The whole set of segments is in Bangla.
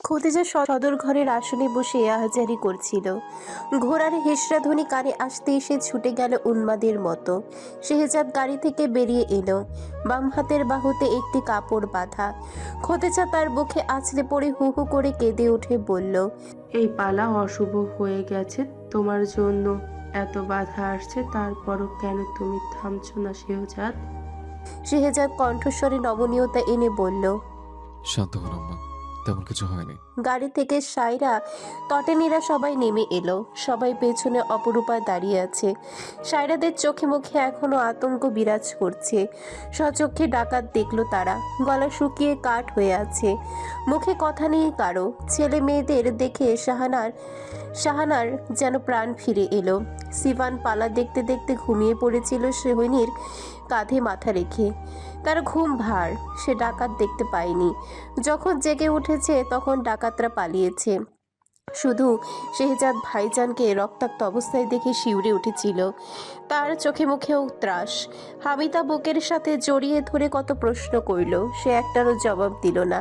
খদিজা সদর ঘরের আসনে বসে আহাজারি করছিল। ঘোড়ার হেসরাধ্বনি কানে আসতেই সে ছুটে গেল উন্মাদের মতো। শেহজাদ গাড়ি থেকে বেরিয়ে এলো, বাম হাতের বাহুতে একটি কাপড় বাঁধা। খদিজা তার বুকে আছড়ে পড়ে হু হু করে কেঁদে উঠে বলল, এই পালা অশুভ হয়ে গেছে তোমার জন্য। এত বাধা আসছে, তারপরও কেন তুমি থামছো না শেহজাদ? শেহজাদ কণ্ঠস্বরে নমনীয়তা এনে বলল, শান্ত হন আম্মা, তেমন কিছু হয়নি। গাড়ি থেকে সায়রা, তটেনীরা সবাই নেমে এলো। সবাই পেছনে অপরূপা দাঁড়িয়ে আছে। সায়রাদের চোখে মুখে এখনো আতঙ্ক বিরাজ করছে। স্বচক্ষে ডাকাত দেখলো তারা। গলা শুকিয়ে কাঠ হয়ে আছে, মুখে কথা নেই কারো। ছেলে মেয়েদের দেখে শাহানার যেন প্রাণ ফিরে এলো। সিভান পালা দেখতে দেখতে ঘুমিয়ে পড়েছিল সোহিনীর কাঁধে মাথা রেখে। তার ঘুম ভার, সে ডাকাত দেখতে পায়নি। যখন জেগে উঠেছে তখন ডাকাতরা পালিয়েছে। শুধু শেহজাদ ভাইজানকে রক্তাক্ত অবস্থায় দেখে শিউরে উঠেছিল। তার চোখে মুখেও ত্রাস। হামিদা বুকের সাথে জড়িয়ে ধরে কত প্রশ্ন করল, সে একটারও জবাব দিল না।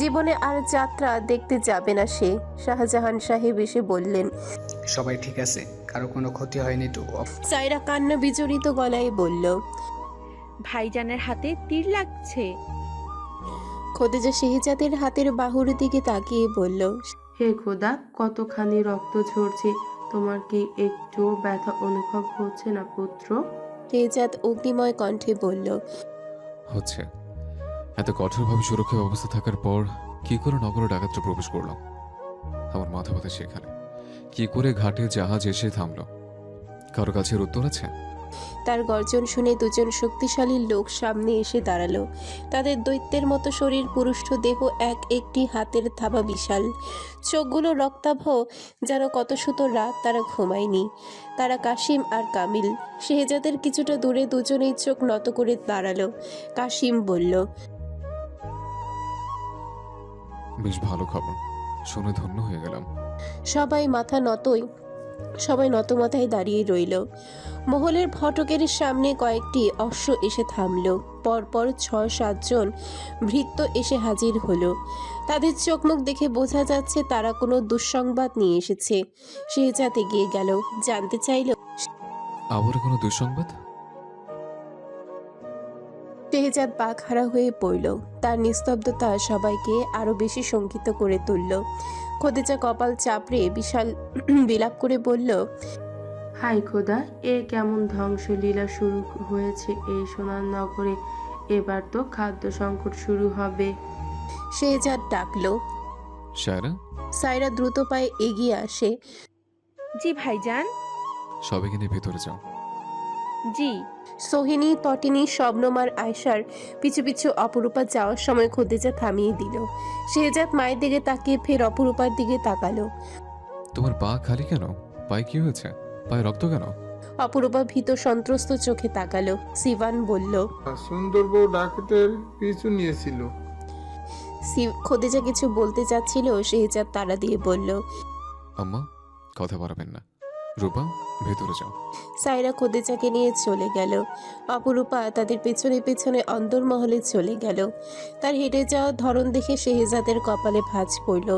জীবনে আর যাত্রা দেখতে যাবে না সে। শাহজাহান সাহেব এসে বললেন, সবাই ঠিক আছে? কারো কোনো ক্ষতি হয়নি তো? সায়রা কান্না বিজড়িত গলায় বলল, ভাইজানের হাতে তীর লাগছে। খদিজা শেহজাদের হাতের বাহুর দিকে তাকিয়ে বলল, হে খোদা, কতখানি রক্ত ঝরছে। তোমার কি একটু ব্যথা অনুভব হচ্ছে না পুত্র? শেহজাদ অগ্নিময় কণ্ঠে বলল, হচ্ছে। এত কঠোরভাবে সুরক্ষা ব্যবস্থা থাকার পর কি করে নগরে ডাকাতরা প্রবেশ করলো? আমার মাথা ব্যথা সেখানে। কি করে ঘাটে জাহাজ এসে থামলো? কারো কাছে এর উত্তর আছে? তার গর্জন শুনে দুজন শক্তিশালী লোক সামনে এসে দাঁড়ালো। তাদের দৈত্যের মতো শরীর, পুরুষ্ঠ দেহ, এক একটি হাতের থাবা বিশাল। চোখগুলো রক্তাভ, যেন কত সুতো রাত তারা ঘুমায়নি। তারা কাশিম আর কামিল। শেহজাদের কিছুটা দূরে দুজনেই চোখ নত করে দাঁড়ালো। কাশিম বলল, বেশ ভালো খবর, শুনে ধন্য হয়ে গেলাম। সবাই নত মাথায় দাঁড়িয়ে রইল। মহলের ফটকের সামনে কয়েকটি অশ্ব এসে থামল। পরপর ৬-৭ জন ভৃত্য এসে হাজির হলো। তাদের চোখ মুখ দেখে বোঝা যাচ্ছে তারা কোনো দুঃসংবাদ নিয়ে এসেছে। শেহজাদ এগিয়ে গেল, জানতে চাইল, আবার কোনো দুঃসংবাদ? শেহজাদ বাকহারা হয়ে পড়ল। তার নিস্তব্ধতা সবাইকে আরো বেশি শঙ্কিত করে তুলল। খদিজা কপাল চাপড়ে বিশাল বিলাপ করে বলল, হাই খোদা, এ কেমন ধ্বংসলীলা শুরু হয়েছে এই সোনার নগরে? এবার তো খাদ্য সংকট শুরু হবে। শেহজাদ ডাকলো। সায়রা, সায়রা দ্রুত পায়ে এগিয়ে আসে। জি ভাইজান। সবাইকে নিয়ে ভেতরে যাও। জি। সোহিনী, তটিনী, শবনম আর আয়শার পিছু পিছু অপরূপা যাওয়ার সময় খদিজা থামিয়ে দিল। শেহজাদ মায়ের দিকে তাকিয়ে ফের অপরূপার দিকে তাকালো। তোমার পা খালি কেন? পায়ে কি হয়েছে? পায়ে রক্ত কেন? অপরূপা ভীত সন্ত্রস্ত চোখে তাকালো। সিভান বলল, সুন্দর বউ ডাকাতের পিছু নিয়েছিল। খদিজা কিছু বলতে চাচ্ছিল, শেহজাদ তাড়া দিয়ে বলল, আম্মা, কথা বাড়াবেন না। রূপা, ভেতরে যাও। সায়রা খদিজাকে নিয়ে চলে গেল। অপরূপা তাদের পেছনে পেছনে অন্দরমহলে চলে গেল। তার হেঁটে যাওয়ার ধরন দেখে শেহজাদের কপালে ভাঁজ পড়ল।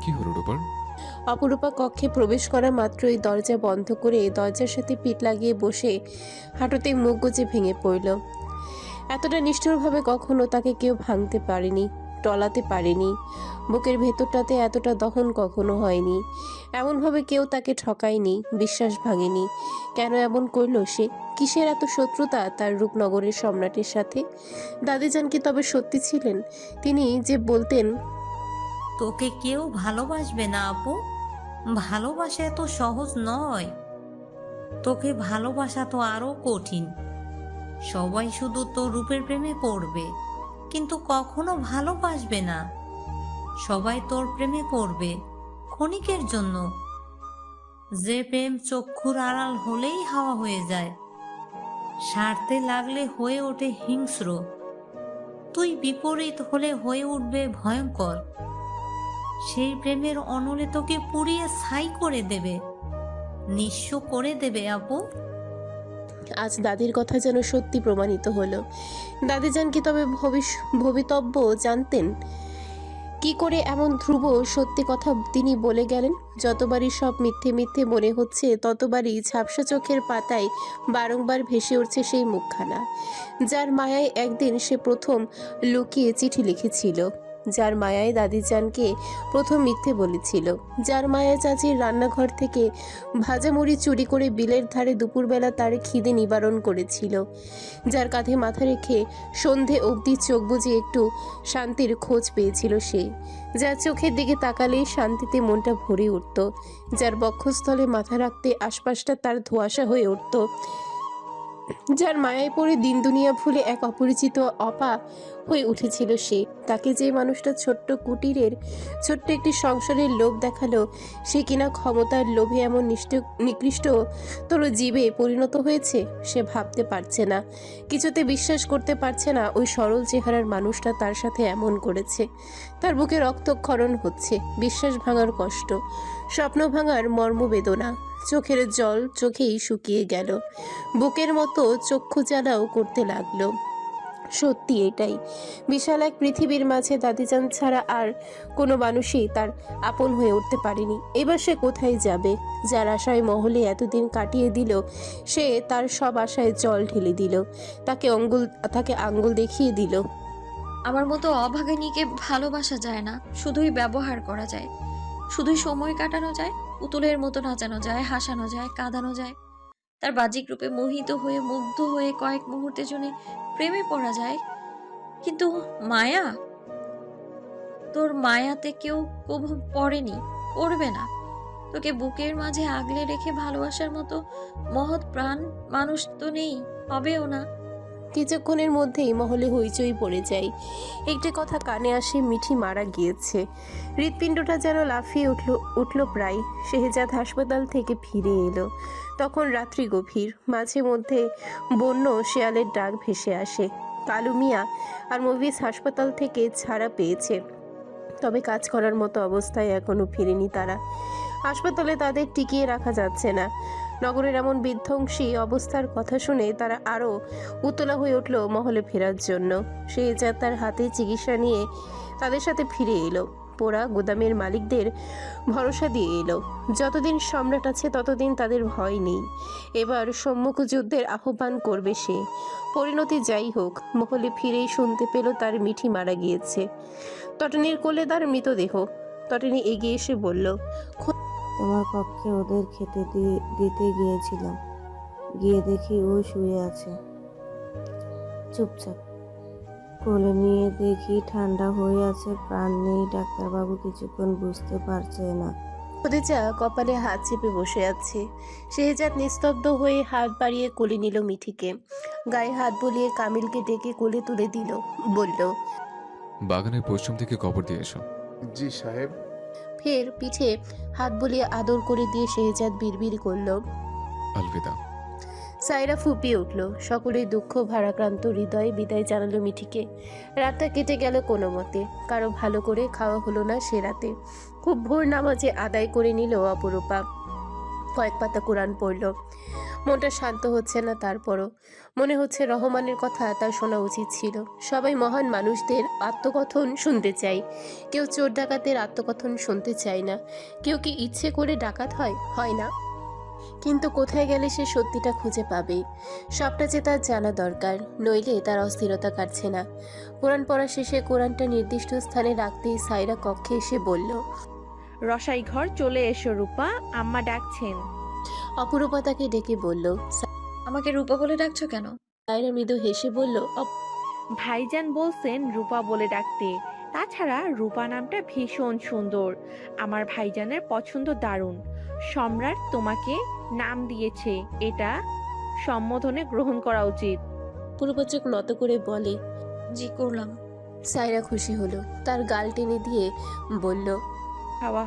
কি হলো রূপার? অপরূপা কক্ষে প্রবেশ করা মাত্রই দরজা বন্ধ করে দরজার সাথে পিঠ লাগিয়ে বসে হাঁটুতে মুখ গুজে ভেঙে পড়ল। এতটা নিষ্ঠুরভাবে কখনো তাকে কেউ ভাঙতে পারেনি, টলাতে পারেনি। বুকের ভেতরটাতে এতটা দহন কখনো হয়নি। এমনভাবে কেউ তাকে ঠকায়নি, বিশ্বাস ভাঙেনি। কেন এমন করলো সে? কিসের এত শত্রুতা তার রূপনগরের সম্রাটের সাথে? দাদিজান কি তবে সত্যি ছিলেন? তিনি যে বলতেন, তোকে কেউ ভালোবাসবে না আপু, ভালোবাসা এত সহজ নয়। তোকে ভালোবাসা তো আরো কঠিন। সবাই শুধু তোর রূপের প্রেমে পড়বে, কিন্তু কখনো ভালোবাসবে না। সবাই তোর প্রেমে পড়বে ক্ষণিকের জন্য। যে প্রেম চক্ষুর আড়াল হলেই হাওয়া হয়ে যায়, স্বার্থে লাগলে হয়ে ওঠে হিংস্র। তুই বিপরীত হলে হয়ে উঠবে ভয়ঙ্কর। সেই প্রেমের অনলে তোকে পুড়িয়ে ছাই করে দেবে, নিঃস্ব করে দেবে আপু। আজ দাদির কথা যেন সত্যি প্রমাণিত হলো। দাদিজান কি তবে ভবিতব্য জানতেন? কি করে এমন ধ্রুব সত্যি কথা তিনি বলে গেলেন? যতবারই সব মিথ্যে মিথ্যে মনে হচ্ছে ততবারই ঝাপসা চোখের পাতায় বারংবার ভেসে উঠছে সেই মুখখানা, যার মায়ায় একদিন সে প্রথম লুকিয়ে চিঠি লিখেছিল, যার মায়ায় দাদিজানকে প্রথম মিথ্যে বলেছিল, যার মায়ায় চাচির রান্নাঘর থেকে ভাজা মুড়ি চুরি করে বিলের ধারে দুপুরবেলা তার খিদে নিবারণ করেছিল, যার কাঁধে মাথা রেখে সন্ধে অবধি চোখ বুজে একটু শান্তির খোঁজ পেয়েছিল সে, যার চোখের দিকে তাকালেই শান্তিতে মনটা ভরে উঠত, যার বক্ষস্থলে মাথা রাখতে আশপাশটা তার ধোঁয়াশা হয়ে উঠত, যার মায়ায় পড়ে দিন দুনিয়া ভুলে এক অপরিচিত অপা হয়ে উঠেছিল সে, তাকে যে মানুষটা ছোট্ট কুটিরের ছোট্ট একটি সংসারের লোভ দেখালো, সে কিনা ক্ষমতার লোভে এমন নিকৃষ্ট তোর জীবে পরিণত হয়েছে। সে ভাবতে পারছে না, কিছুতে বিশ্বাস করতে পারছে না ওই সরল চেহারার মানুষটা তার সাথে এমন করেছে। তার বুকে রক্তক্ষরণ হচ্ছে, বিশ্বাস ভাঙার কষ্ট, স্বপ্ন ভাঙার মর্মবেদনা, চোখের জল চোখেই শুকিয়ে গেল, বুকের মতো চক্ষু জ্বালাও করতে লাগলো। সত্যি এটাই, বিশাল এক পৃথিবীর মাঝে দাদিজান ছাড়া আর কোনো মানুষই তার আপন হয়ে উঠতে পারেনি। এবার সে কোথায় যাবে? যার আশায় মহলে এতদিন কাটিয়ে দিল, সে তার সব আশায় জল ঢেলে দিল, তাকে আঙ্গুল দেখিয়ে দিল। আমার মতো অভাগিনীকে ভালোবাসা যায় না, শুধুই ব্যবহার করা যায়, শুধুই সময় কাটানো যায়, পুতুলের মতো নাচানো যায়, হাসানো যায়, কাঁদানো যায়, তার বাহ্যিক রূপে মোহিত হয়ে মুগ্ধ হয়ে কয়েক মুহূর্তের জন্য প্রেমে পড়া যায়। কিন্তু মায়া, তোর মায়াতে কেউ কবু পড়েনি, পড়বে না। তোকে বুকের মাঝে আগলে রেখে ভালোবাসার মতো মহৎ প্রাণ মানুষ তো নেই, হবেও না। কিছুক্ষণের মধ্যেই মহলে হইচই পড়ে যায়। একটি কথা কানে আসে, মিঠি মারা গিয়েছে। হৃৎপিণ্ডটা যেন লাফিয়ে উঠল প্রায়। শেহজাদ হাসপাতাল থেকে ফিরে এলো। তখন রাত্রি গভীর, মাঝে মধ্যে বন্য শেয়ালের ডাক ভেসে আসে। কালু মিয়া আর মুভিস হাসপাতাল থেকে ছাড়া পেয়েছে, তবে কাজ করার মতো অবস্থায় এখনো ফিরেনি তারা। হাসপাতালে তাদের টিকিয়ে রাখা যাচ্ছে না। নগরের এমন বিধ্বংসী অবস্থার কথা শুনে তারা আরও উতলা হয়ে উঠল মহলে ফেরার জন্য। শেহজাদ তার হাতে চিকিৎসা নিয়ে তাদের সাথে ফিরে এলো। পোড়া গুদামের মালিকদের ভরসা দিয়ে এলো, যতদিন সম্রাট আছে ততদিন তাদের ভয় নেই। এবার সম্মুখ যুদ্ধের আহ্বান করবে সে। পরিণতি যাই হোক, মহলে ফিরেই শুনতে পেল তার মিঠি মারা গিয়েছে। তটনির কোলে তার মৃতদেহ। তটনি এগিয়ে এসে বলল, তোমার কক্ষে ওদের খেতে দিতে গিয়েছিলাম, গিয়ে দেখি ও শুয়ে আছে চুপচাপ। কোলে নিয়ে দেখি ঠান্ডা হয়ে আছে, প্রাণ নেই। ডাক্তারবাবু কিছুক্ষণ বুঝতে পারছে না। খদিজা কপালে হাত চেপে বসে আছে। শেহজাদ নিস্তব্ধ হয়ে হাত বাড়িয়ে কোলে নিল মিঠিকে, গায়ে হাত বুলিয়ে কামিলকে ডেকে কোলে তুলে দিল। বলল, বাগানের পশ্চিম থেকে কবর দিয়ে এসো। জি সাহেব। ফের পিঠে হাত বুলিয়ে আদর করে দিয়ে শেহজাদ বিড়বিড় করল, আলবিদা। সাইরা ফুপিয়ে উঠল। সকলেই দুঃখ ভারাক্রান্ত হৃদয়ে বিদায় জানালো মিঠিকে। রাতটা কেটে গেল কোনো মতে। কারো ভালো করে খাওয়া হলো না সে রাতে। খুব ভোর নামাজে আদায় করে নিল অপরূপা। কয়েক পাতা কোরআন পড়ল। মনটা শান্ত হচ্ছে না, তারপরও মনে হচ্ছে রহমানের কথা তার শোনা উচিত ছিল। সবাই মহান মানুষদের আত্মকথন শুনতে চায়, কেউ চোর ডাকাতের আত্মকথন শুনতে চায় না। কেউ কি ইচ্ছে করে ডাকাত হয়? হয় না। কিন্তু কোথায় গেলে সে সত্যিটা খুঁজে পাবে? সবটা যে তার জানা দরকার, নইলে তার অস্থিরতা কাটছে না। কোরআন পড়া শেষে কোরআনটা নির্দিষ্ট স্থানে রাখতেই সাইরা কক্ষে এসে বলল, রসাই ঘর চলে এসো রূপা, আম্মা ডাকছেন। অপরূপা তাকে ডেকে বলল। আমাকে রূপা বলে ডাকছো কেন? সাইরা মৃদু হেসে বলল, ভাইজান বলছেন রূপা বলে ডাকতে। তাছাড়া রূপা নামটা ভীষণ সুন্দর, আমার ভাইজানের পছন্দ দারুণ। সম্রাট তোমাকে নাম দিয়েছে, এটা সম্বোধনে গ্রহণ করা উচিত। অপরূপা চোখ নত করে বলে, জি করলাম। সাইরা খুশি হলো, তার গাল টেনে দিয়ে বলল, খাওয়া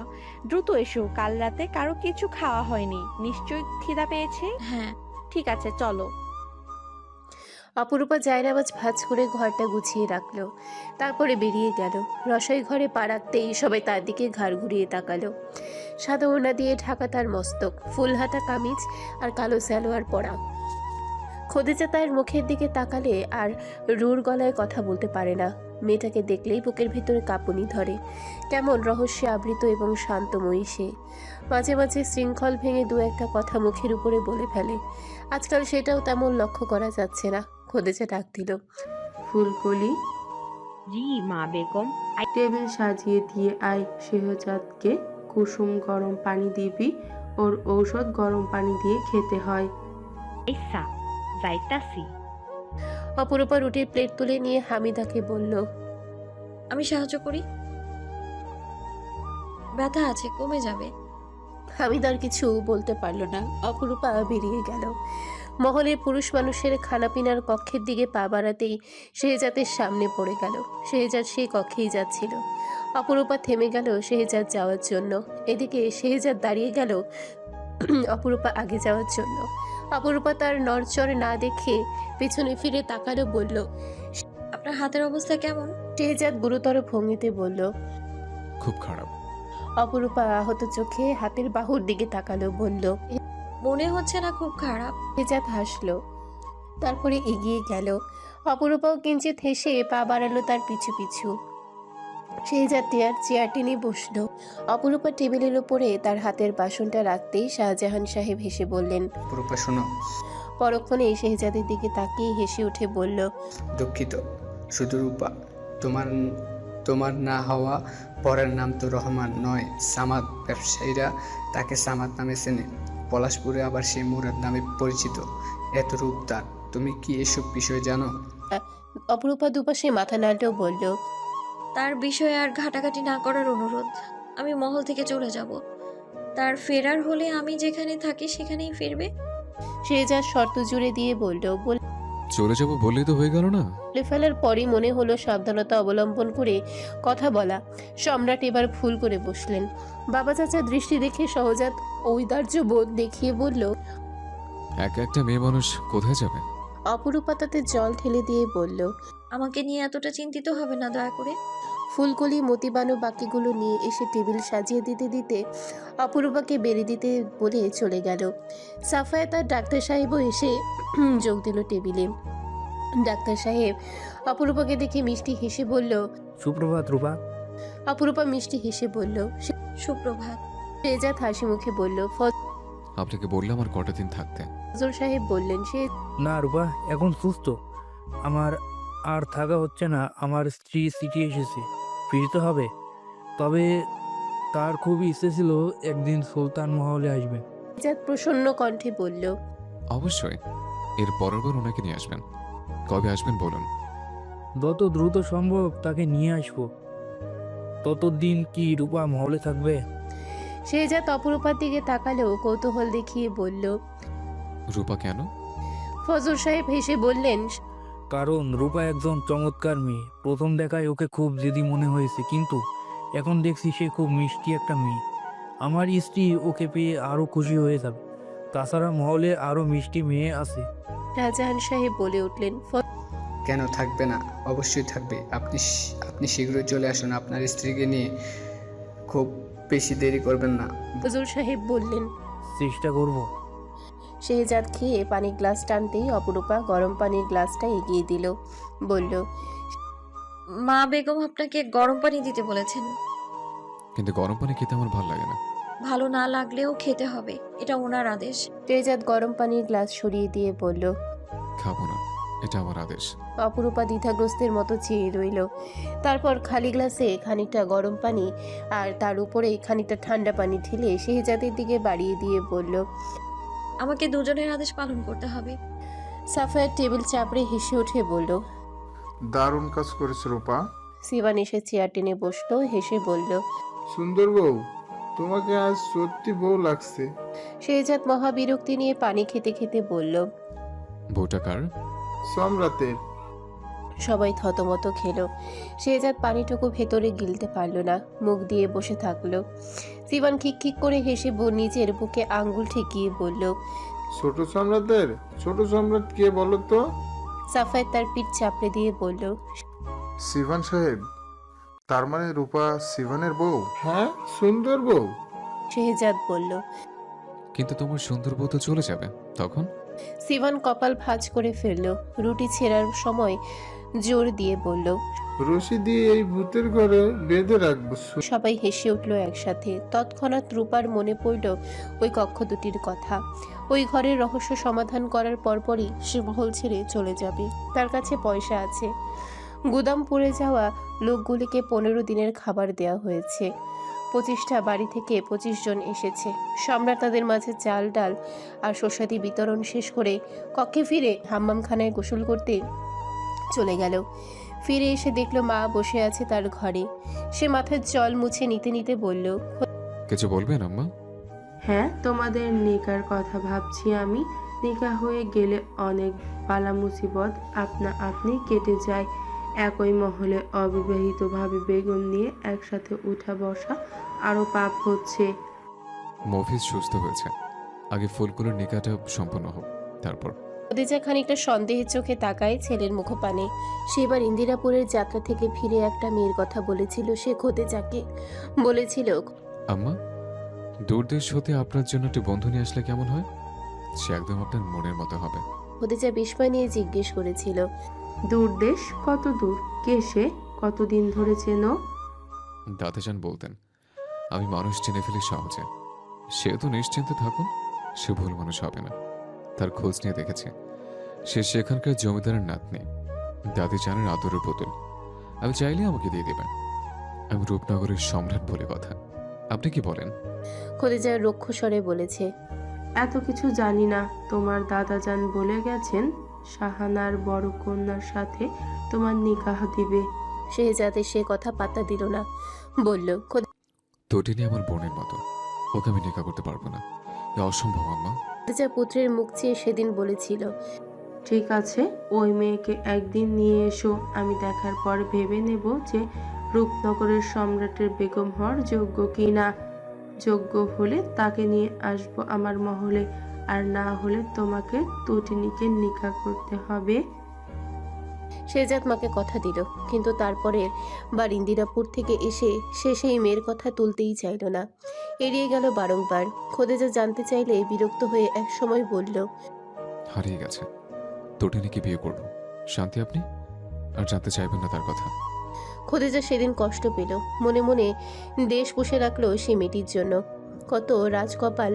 দ্রুত এসো, কাল রাতে কারো কিছু খাওয়া হয়নি, নিশ্চয়ই খিদা পেয়েছে। হ্যাঁ। ঠিক আছে চলো। অপরূপা জায়নামাজ ভাঁজ করে ঘরটা গুছিয়ে রাখলো, তারপরে বেরিয়ে গেল। রসোই ঘরে পা রাখতেই সবাই তার দিকে ঘাড় ঘুরিয়ে তাকালো। সাদা ওড়না দিয়ে ঢাকা তার মস্তক, ফুলহাতা কামিজ আর কালো সালোয়ার পরা। খদিজা তার মুখের দিকে তাকালে আর রুর গলায় কথা বলতে পারে না। মেয়েটাকে দেখলেই বুকের ভিতরে কাঁপুনি ধরে। কেমন রহস্যে আবৃত এবং শান্তময়ী সে। মাঝে মাঝে শৃঙ্খল ভেঙে দু একটা কথা মুখের উপরে বলে ফেলে। আজকাল সেটাও তেমন লক্ষ্য করা যাচ্ছে না। খদিজা ডাক দিল, ফুলকলি। জি মা বেগম। টেবিল সাজিয়ে দিয়ে আয়। শেহজাদকে কুসুম গরম পানি দিবি, ওর ঔষধ গরম পানি দিয়ে খেতে হয়। আইসা যাইতাছি। অপরূপা রুটির প্লেট তুলে নিয়ে হামিদাকে বলল, আমি সাহায্য করি, ব্যথা আছে, কমে যাবে। হামিদার কিছু বলতে পারল না। অপরূপা বেরিয়ে গেল। মহলের পুরুষ মানুষের খানাপিনার কক্ষের দিকে পা বাড়াতেই শেহজাদের সামনে পড়ে গেল। শেহজাদ সেই কক্ষেই যাচ্ছিল। অপরূপা থেমে গেল শেহজাদ যাওয়ার জন্য। এদিকে শেহজাদ দাঁড়িয়ে গেল অপরূপা আগে যাওয়ার জন্য। অপরূপা তার নড়চড় না দেখে পেছনে ফিরে তাকালো, বলল, আপনার হাতের অবস্থা কেমন? শেহজাদ গুরুতর ভঙ্গিতে বলল। খুব খারাপ। অপরূপা আহত চোখে হাতের বাহুর দিকে তাকালো, বলল। মনে হচ্ছে না খুব খারাপ। শেহজাদ হাসলো, তারপরে এগিয়ে গেল। অপরূপাও কিঞ্চিত হেসে পা বাড়ালো তার পিছু পিছু। শেহজাদ চেয়ার টেনে বসলো। অপরূপা টেবিলের উপরে তার হাতের বাসনটা রাখতেই শাহজাহান সাহেব হেসে বললেন। অপরূপা শোনো। পরক্ষণে শেহজাদের দিকে তাকিয়ে হেসে উঠে বলল, দুঃখিত। শুধু রূপা। তোমার তোমার না হওয়া পরের নাম তো রহমান নয়, সামাদ। ব্যবসায়ীরা তাকে সামাদ নামে চেনে। পলাশপুরে আবার সেই মুরাদ নামে পরিচিত। এত রূপ তার। তুমি কি এসব বিষয় জানো? অপরূপা দুপাশে মাথা নাড়লেও বলল, তার বিষয়ে আর ঘাটাঘাটি না করার অনুরোধ। আমি মহল থেকে চলে যাব। তার ফেরার হলে আমি যেখানে থাকি সেখানেই ফিরবে। শেহজাদ শর্ত জুড়ে দিয়ে বলল। চলে যাবো বললেই তো হয়ে গেল না? বলে ফেলার পরই মনে হলো সাবধানতা অবলম্বন করে কথা বলা। সম্রাট এবার ভুল করে বসলেন। বাবা চাচার দৃষ্টি দেখে সহজাত ঔদার্য বোধ দেখিয়ে বলল, একা একটা মেয়ে মানুষ কোথায় যাবে? অপরূপা তাতে জল ঢেলে দিয়ে বলল, আমাকে নিয়ে এতটা চিন্তিত হবে না দয়া করে। ফুলকলি মতিবানু বাকিগুলো নিয়ে এসে টেবিল সাজিয়ে দিতে দিতে অপরূপাকে বেড়ে দিতে বলে চলে গেল। সাফায়া তার ডাক্তার সাহেবও এসে যোগ দিল টেবিলে। ডাক্তার সাহেব অপরূপাকে দেখে মিষ্টি হেসে বলল, সুপ্রভাত রূপা। অপরূপা মিষ্টি হেসে বলল। সুপ্রভাত। শেহজাদ হাসি মুখে বলল। আপনাকে বললাম আর কটা দিন থাকতে। ফজল সাহেব বললেন, সে না রূপা, এখন সুস্থ। আমার আর থাকা হচ্ছে না। আমার স্ত্রী সিটি এসেছে, ফিরতে হবে। তবে তার খুবই ইচ্ছে ছিল একদিন সুলতান মহলে আসবে। শেহজাদ প্রসন্ন কণ্ঠে বলল, অবশ্যই। এর পরের বার ওনাকে নিয়ে আসবেন। কবে আসবেন বলুন? যত দ্রুত সম্ভব তাকে নিয়ে আসবো। ততদিন কি রূপা মহলে থাকবে? শেহজাদ অপরূপার দিকে তাকালেও কৌতূহল দেখিয়ে বলল। রূপা কেন? ফজল সাহেব হেসে বললেন, কারণ রূপা একজন চমৎকার মেয়ে। প্রথম দেখায় ওকে খুব জেদি মনে হয়েছে, কিন্তু এখন দেখছি সে খুব মিষ্টি একটা মেয়ে। আমার স্ত্রী ওকে পেয়ে আরো খুশি হয়ে যাবে। তাছাড়া মহলে আরো মিষ্টি মেয়ে আছে। শাহজাহান সাহেব বলে উঠলেন। কেন থাকবে না? অবশ্যই থাকবে। আপনি শীঘ্রই চলে আসুন আপনার স্ত্রীকে নিয়ে। খুব বেশি দেরি করবেন না। ফজল সাহেব বললেন। চেষ্টা করব। শেহজাদ খেয়ে পানির গ্লাস টানতেই অপরূপা গরম পানির গ্লাসটা এগিয়ে দিল, বলল, মা বেগম আপনাকে গরম পানি দিতে বলেছেন। কিন্তু গরম পানি খেতে আমার ভালো লাগে না। ভালো না লাগলেও খেতে হবে, এটা ওনার আদেশ। শেহজাদ গরম পানির গ্লাস সরিয়ে দিয়ে বলল, খাবো না, এটা আমার আদেশ। অপরূপা দ্বিধাগ্রস্তের মতো চেয়ে রইল। তারপর খালি গ্লাসে খানিকটা গরম পানি আর তার উপরে খানিকটা ঠান্ডা পানি ঢেলে শেহজাদের দিকে বাড়িয়ে দিয়ে বলল, আমাকে দুজনের আদেশ পালন করতে হবে। সাফায়ার টেবিল চাপড়ে হেসে উঠে বলল, দারুণ কাজ করেছে রূপা। সিবান এসে চেয়ার টেনে বসলো, হেসে বলল, সুন্দর বউ, তোমাকে আজ সত্যি বউ লাগছে। শেহজাদ মহাবিরক্তি নিয়ে পানি খেতে খেতে বলল, বউটা কার? সম্রাটের। সবাই থতমত খেলো। শেহজাদ পানিটুকু ভেতরে গিলতে পারল না, মুখ দিয়ে বসে থাকলো। সিবান খিক করে হেসে নিজের বুকে আঙ্গুল ঠেকিয়ে বলল, ছোট সম্রাটের? ছোট সম্রাট কে বলো তো? সাফায়াত তার পিঠ চাপড়ে দিয়ে বলল, সিভান সাহেব। তার মানে রূপা সিভানের বউ? হ্যাঁ, সুন্দর বউ। শেহজাদ বলল, কিন্তু তোমার সুন্দর বউ তো চলে যাবে তখন। সিভান কপাল ভাঁজ করে ফেলল। রুটি ছেঁড়ার সময় জোর দিয়ে বলল। রশি দিয়ে এই ভূতের ঘরে বেঁধে রাখবো। সবাই হেসে উঠল একসাথে। তৎক্ষণাৎ রূপার মনে পড়ল ওই কক্ষ দুটির কথা। ওই ঘরের রহস্য সমাধান করার পরপরই সে মহল ছেড়ে চলে যাবে। তার কাছে পয়সা আছে। গুদাম পুড়ে যাওয়া লোকগুলিকে 15 দিনের খাবার দেওয়া হয়েছে। 25টা বাড়ি থেকে 25 জন এসেছে। সম্রাট তাদের মাঝে চাল ডাল আর শস্যাদি বিতরণ শেষ করে কক্ষে ফিরে হাম্মামখানায় গোসল করতে চলে গেল। ফিরে এসে দেখলো মা বসে আছে তার ঘরে। সে মাথার জল মুছে নিতে নিতে বলল, কিছু বলবেন আম্মা? হ্যাঁ, তোমাদের নিকার কথা ভাবছি আমি। নিকা হয়ে গেলে অনেক বালা মুসিবত আপনা আপনি কেটে যায়। একই মহলে অবিবাহিতভাবে বেগম নিয়ে একসাথে উঠা বসা আরো পাপ হচ্ছে। মফিজ সুস্থ হয়েছে, আগে ফুলগুলোর নিকাটা সম্পন্ন হোক, তারপর। খদিজা খানিকটা সন্দেহের চোখে তাকায় ছেলের মুখপানে। সে এবার ইন্দিরাপুরের যাত্রা থেকে ফিরে একটা মেয়ের কথা বলেছিল। সে খদিজাকে বলেছিল, আম্মা, দূর দেশ হতে আপনার জন্য একটি বন্ধু নিয়ে আসলে কেমন হয়? সে একদম আপনার মনের মতো হবে। খদিজা বিস্ময় নিয়ে জিজ্ঞেস করেছিল, দূর দেশ? কত দূর? কে সে? কতদিন ধরে চেনো? দাদাজান বলতেন আমি মানুষ চিনে ফেলি সহজে। সে তো নিশ্চিন্তে থাকুন, সে ভুল মানুষ হবে না। তার খোঁজ নিয়ে দেখেছে, সে সেখানকার জমিদারের নাতনি, দাদিজানের আদরের পুতুল। আমি চাইলে আমাকে দিয়ে দেবেন। আমি রূপনগরের সম্রাট বলে কথা। আপনি কি বলেন? খদিজা রুক্ষ স্বরে বলেছে, এত কিছু জানি না। তোমার দাদাজান বলে গেছেন শাহানার বড় কন্যার সাথে তোমার নিকাহ দিবে। শেহজাদে সে কথা পাত্তা দিল না। বলল, তটিনী আমার বোনের মতো, ওকে আমি নিকা করতে পারবো না। এ অসম্ভব আম্মা। খদিজা পুত্রের মুখ চেয়ে সেদিন বলেছিল, ঠিক আছে, ওই মেয়েকে একদিন নিয়ে এসো। আমি দেখার পর ভেবে নেব যে রূপনগরের সম্রাটের বেগম হওয়ার যোগ্য কি না। যোগ্য হলে তাকে নিয়ে আসবো আমার মহলে, আর না হলে তোমাকে তটিনীকে নিকা করতে হবে। শেহজাদ মাকে কথা দিল, কিন্তু তারপরের বার ইন্দিরাপুর থেকে এসে সে সেই মেয়ের কথা তুলতেই চাইল না। এড়িয়ে গেল বারংবার। খদিজা জানতে চাইলে বিরক্ত হয়ে এক সময় বলল, হারিয়ে গেছে। তটিনীকে বিয়ে করব। শান্তি আপনি আর জানতে চাইবেন না তার কথা। খদিজা সেদিন কষ্ট পেল। মনে মনে দেশ পুষে রাখলো সে মেয়েটির জন্য। কত রাজকপাল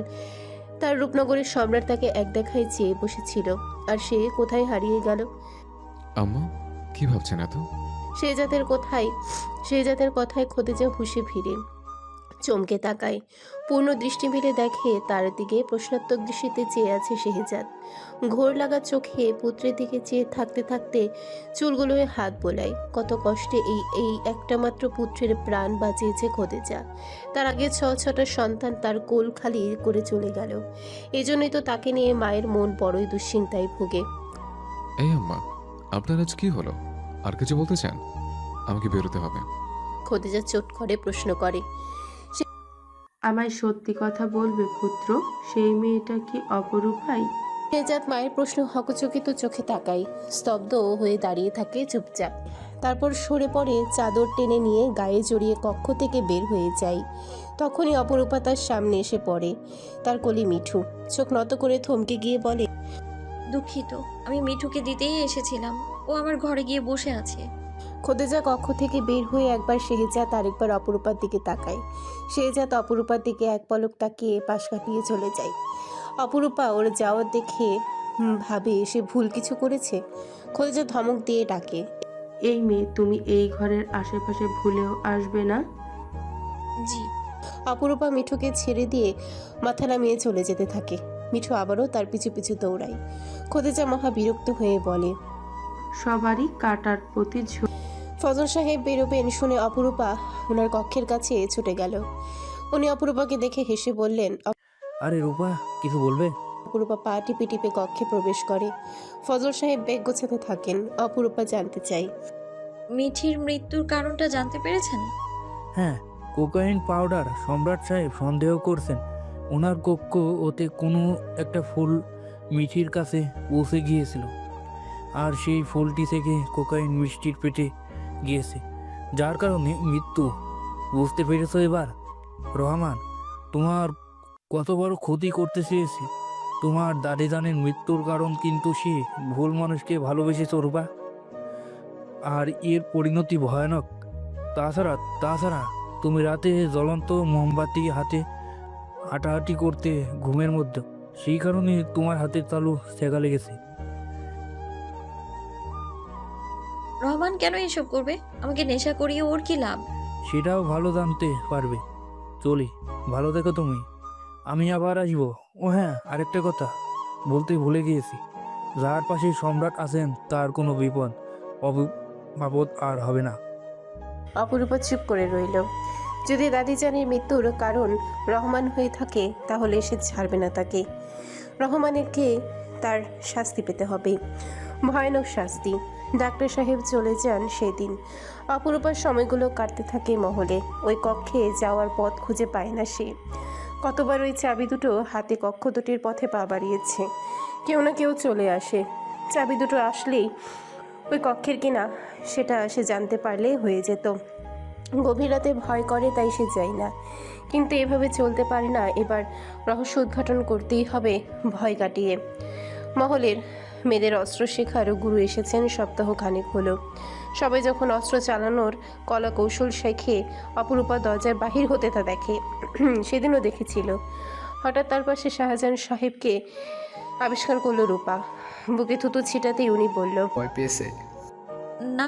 তার রূপনগরের সম্রাট তাকে এক দেখায় চেয়ে বসেছিল, আর সে কোথায় হারিয়ে গেল। আম্মা, কি ভাবছেন এত? শেহজাদের কথায় খদিজা হুঁশে ফিরে চমকে তাকায়। পূর্ণ দৃষ্টি মেলে দেখে তার দিকে প্রশ্নাত্মক দৃষ্টিতে চেয়ে আছে শেহজাদ। ঘোর লাগা চোখে পুত্রের দিকে চেয়ে থাকতে থাকতে চুলগুলোয় হাত বোলায়। কত কষ্টে এই একটা মাত্র পুত্রের প্রাণ বাঁচিয়েছে খদিজা। তার আগে 6টা সন্তান তার কোল খালি করে চলে গেল। এজন্যই তো তাকে নিয়ে মায়ের মন বড়ই দুশ্চিন্তায় ভোগে। এই আম্মা, আপনার আজ কি হলো? আর কিছু বলতে চান? আমাকে বেরোতে হবে। খদিজা চোট করে প্রশ্ন করে, আমায় সত্যি কথা বলবে পুত্র? সেই মেয়েটা কি অপরূপাই? শেহজাদ মায়ের প্রশ্ন হকচকিত চোখে তাকায়। স্তব্ধ হয়ে দাঁড়িয়ে থাকে চুপচাপ। তারপর সরে পড়ে, চাদর টেনে নিয়ে গায়ে জড়িয়ে কক্ষ থেকে বের হয়ে যায়। তখনই অপরূপা তার সামনে এসে পড়ে। তার কোলে মিঠু। চোখ নত করে থমকে গিয়ে বলে, দুঃখিত, আমি মিঠুকে দিতেই এসেছিলাম। ও আমার ঘরে গিয়ে বসে আছে। খদিজা কক্ষ থেকে বের হয়ে একবার শেহজাদ আরেকবার অপরূপার দিকে তাকায়। শেহজাদ অপরূপার দিকে এক পলক তাকিয়ে পাশ কাটিয়ে চলে যায়। অপরূপা ওর যাওয়ার দেখে ভাবে সে ভুল কিছু করেছে। খদিজা ধমক দিয়ে ডাকে, এই মেয়ে, তুমি এই ঘরের আশেপাশে ভুলেও আসবে না। জি। অপরূপা মিঠুকে ছেড়ে দিয়ে মাথা নামিয়ে চলে যেতে থাকে। মিঠু আবারও তার পিছু পিছু দৌড়ায়। খদিজা মহা বিরক্ত হয়ে বলে, সবারই কাটার প্রতি ফজল সাহেব বেরোবেন শুনে অপরূপা ওনার কক্ষের কাছে ছুটে গেল। উনি অপরূপাকে দেখে হেসে বললেন, আরে রূপা, কিছু বলবে? অপরূপা পা টিপে টিপে কক্ষে প্রবেশ করে। ফজল সাহেব ব্যাগ গোছাতে থাকেন। অপরূপা জানতে চাই, মিঠির মৃত্যুর কারণটা জানতে পেরেছেন? হ্যাঁ, কোকাইন পাউডার। সম্রাট সাহেব সন্দেহ করছেন ওনার কক্ষ ওতে কোনো একটা ফুল মিঠির কাছে পৌঁছে গিয়েছিল, আর সেই ফুলটি থেকে কোকাইন মিষ্টির পেটে গিয়েছে, যার কারণে মৃত্যু। বুঝতে পেরেছো এবার? রহমান, তোমার কত বড় ক্ষতি করতে চেয়েছি। তোমার দাদি জানেন মৃত্যুর কারণ, কিন্তু সে ভুল মানুষকে ভালোবেসেছ রূপা। আর এর পরিণতি ভয়ানক। তাছাড়া তুমি রাতে জ্বলন্ত মোমবাতি হাতে হাঁটাহাঁটি করতে ঘুমের মধ্যে, সেই কারণে তোমার হাতের তালু সেকা লেগেছে। রহমান কেন এসব করবে? আমাকে নেশা করিয়ে ওর কি লাভ? সেটাও ভালো জানতে পারবে। চলি, ভালো থেকো তুমি। আমি আবার আসবো। ও হ্যাঁ, আরেকটা কথা বলতে ভুলে গিয়েছি। যার পাশে সম্রাট আছেন তার কোনো বিপদ আর হবে না। অপরূপা চুপ করে রইল। যদি দাদিজানের মৃত্যুর কারণ রহমান হয়ে থাকে তাহলে সে ছাড়বে না তাকে। রহমানেরকে তার শাস্তি পেতে হবে, ভয়ানক শাস্তি। ডাক্তার সাহেব চলে যান সেদিন। অপরূপার সময়গুলো কাটতে থাকে মহলে। ওই কক্ষে যাওয়ার পথ খুঁজে পায় না সে। কতবার ওই চাবি দুটো হাতে কক্ষ দুটির পথে পা বাড়িয়েছে। কেউ না কেউ চলে আসে। চাবি দুটো আসলেই ওই কক্ষের কিনা সেটা সে জানতে পারলে হয়ে যেত। গভীর রাতে ভয় করে তাই সে যায় না, কিন্তু এভাবে চলতে পারে না। এবার রহস্য উদ্ঘাটন করতেই হবে ভয় কাটিয়ে। মহলের মেয়েদের অস্ত্র শেখার গুরু এসেছেন সপ্তাহখানেক হলো। সবাই যখন অস্ত্র চালানোর কলা কৌশল শেখে, অপরূপা দরজার বাহির হতে তা দেখে। সেদিনও দেখেছিল। হঠাৎ তার পাশে শাহজাহান সাহেবকে আবিষ্কার করলো রূপা। বুকে থুতু ছিটাতেই উনি বলল, ভয় পেয়েছে? না।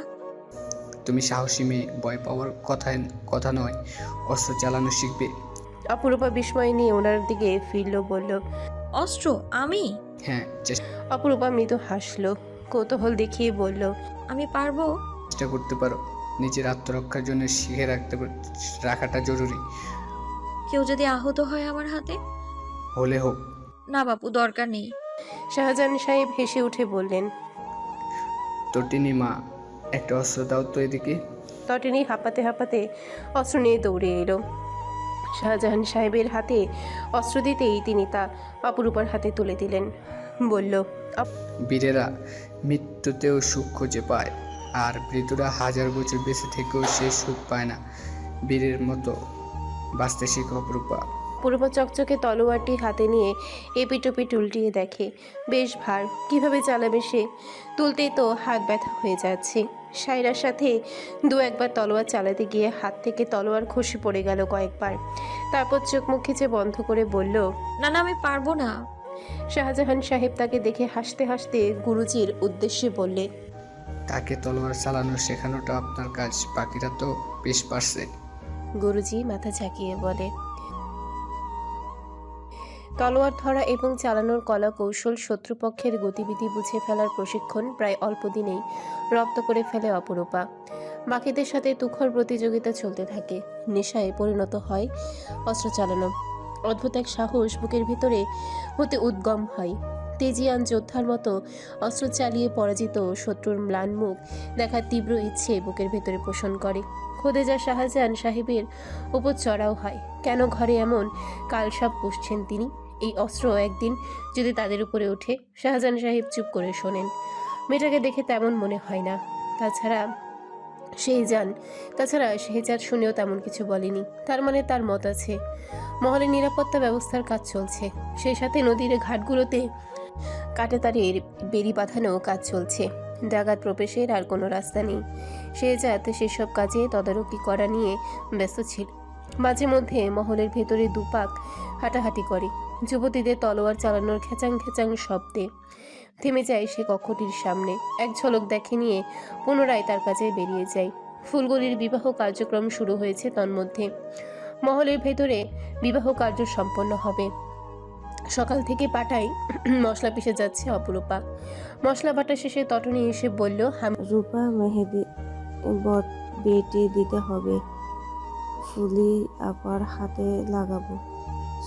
তুমি সাহসী মেয়ে, ভয় পাওয়ার কথা নয়, অস্ত্র চালানো শিখবে। অপরূপা বিস্ময় নিয়ে ওনার দিকে ফিরল, বলল, অস্ত্র? আমি? হ্যাঁ, অপরূপা মৃদু হাসলো, কৌতূহল দেখিয়ে বলল, আমি পারবো? চেষ্টা করতে পারো। নিজের আত্মরক্ষার জন্য শিখে রাখাটা জরুরি। কেউ যদি আহত হয় আমার হাতে? হলে হোক। না বাপু, দরকার নেই। শাহজাহান সাহেব হেসে উঠে বললেন, তটিনী মা, একটা অস্ত্র দাও তো এদিকে। তটিনী হাঁপাতে হাঁপাতে অস্ত্র নিয়ে দৌড়ে এলো। শাহজাহান সাহেবের হাতে অস্ত্র দিতেই তিনি তা অপরূপার হাতে তুলে দিলেন। বলল, বীরেরা মৃত্যুতেও সুখ খুঁজে পায়, আর বৃদ্ধরা হাজার বছর বেঁচে থেকেও সে সুখ পায় না। বীরের মতো বাঁচতে শিখো অপরূপা। অপরূপা চকচকে তলোয়ারটি হাতে নিয়ে এপিটোপিট উল্টিয়ে দেখে। বেশ ভার, কিভাবে চালাবে সে? তুলতেই তো হাত ব্যথা হয়ে যাচ্ছে। সায়রার সাথে দু একবার তলোয়ার চালাতে গিয়ে হাত থেকে তলোয়ার খসে পড়ে গেল কয়েকবার। তারপর চোখ মুখ খিচে বন্ধ করে বলল, না না, আমি পারবো না। শাহজাহান সাহেব তাকে দেখে হাসতে হাসতে গুরুজির উদ্দেশ্যে বললে, তাকে তলোয়ার চালানো শেখানোটা আপনার কাজ, বাকিরা তো বেশ পারছে। গুরুজি মাথা ঝাঁকিয়ে বলে, তলোয়ার ধরা এবং চালানোর কলা কৌশল, শত্রুপক্ষের গতিবিধি বুঝে ফেলার প্রশিক্ষণ প্রায় অল্প দিনেই রপ্ত করে ফেলে অপরূপা। বাকিদের সাথে তুখর প্রতিযোগিতা চলতে থাকে। নেশায় পরিণত হয় অস্ত্র চালানো। অদ্ভুত এক সাহস বুকের ভিতরে হতে উদ্গম হয়। তেজিয়ান যোদ্ধার মতো অস্ত্র চালিয়ে পরাজিত শত্রুর ম্লান মুখ দেখার তীব্র ইচ্ছে বুকের ভেতরে পোষণ করে। খোদেজা শাহজাহান সাহেবের উপর চড়াও হয়। কেন ঘরে এমন কালসাপ পুষছেন তিনি? এই অস্ত্র একদিন যদি তাদের উপরে ওঠে। শাহজাহান সাহেব চুপ করে শোনেন। মেয়েটাকে দেখে তেমন মনে হয় না। তাছাড়া শেহজাদ শুনেও তেমন কিছু বলেনি। তার মানে তার মত আছে। মহলের নিরাপত্তা ব্যবস্থার কাজ চলছে, সেই সাথে নদীর ঘাটগুলোতে কাঁটাতারের বেড়ি বাঁধানো কাজ চলছে। ডাকাত প্রবেশের আর কোনো রাস্তা নেই। শেহজাদ সেসব কাজে তদারকি করা নিয়ে ব্যস্ত ছিল। মাঝে মধ্যে মহলের ভেতরে দুপাক হাঁটাহাঁটি করে। যুবতীদের তলোয়ার চালানোর খেচাং খেচাং শব্দে থেমে যায় সে কক্ষটির সামনে। এক ঝলক দেখে নিয়ে পুনরায় তার কাছে বেরিয়ে যায়। ফুলগুলির বিবাহ কার্যক্রম শুরু হয়েছে তন্মধ্যে। মহলের ভেতরে বিবাহ কার্য সম্পন্ন হবে। সকাল থেকে পাটায় মশলা পিষে যাচ্ছে অপরূপা। মশলা বাটা শেষে তটনি এসে বলল, রূপা মেহেদি বেটে দিতে হবে, ফুলি আপার হাতে লাগাবো,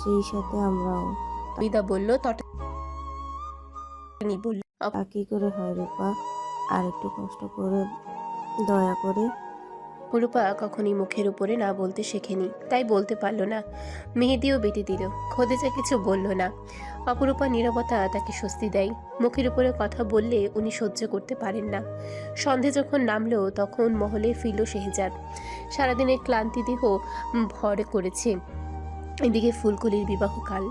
সেই সাথে আমরাও। হামিদা বলল। তটনি বলল, তা কি করে হয় রূপা? আর একটু কষ্ট করে, দয়া করে। অপরূপা কখনই মুখের উপরে না বলতে শেখেনি, তাই বলতে পারল না। মেহেদিও বেটে দিল। খোদেজা কিছু বলল না। অপরূপা নীরবতা তাকে স্বস্তি দেয়। মুখের উপরে কথা বললে উনি সহ্য করতে পারেন না। সন্ধে যখন নামলো তখন মহলে ফিরল শেহজাদ। সারাদিনের ক্লান্তি দেহ ভর করেছে। এদিকে ফুলকলির বিবাহকাল।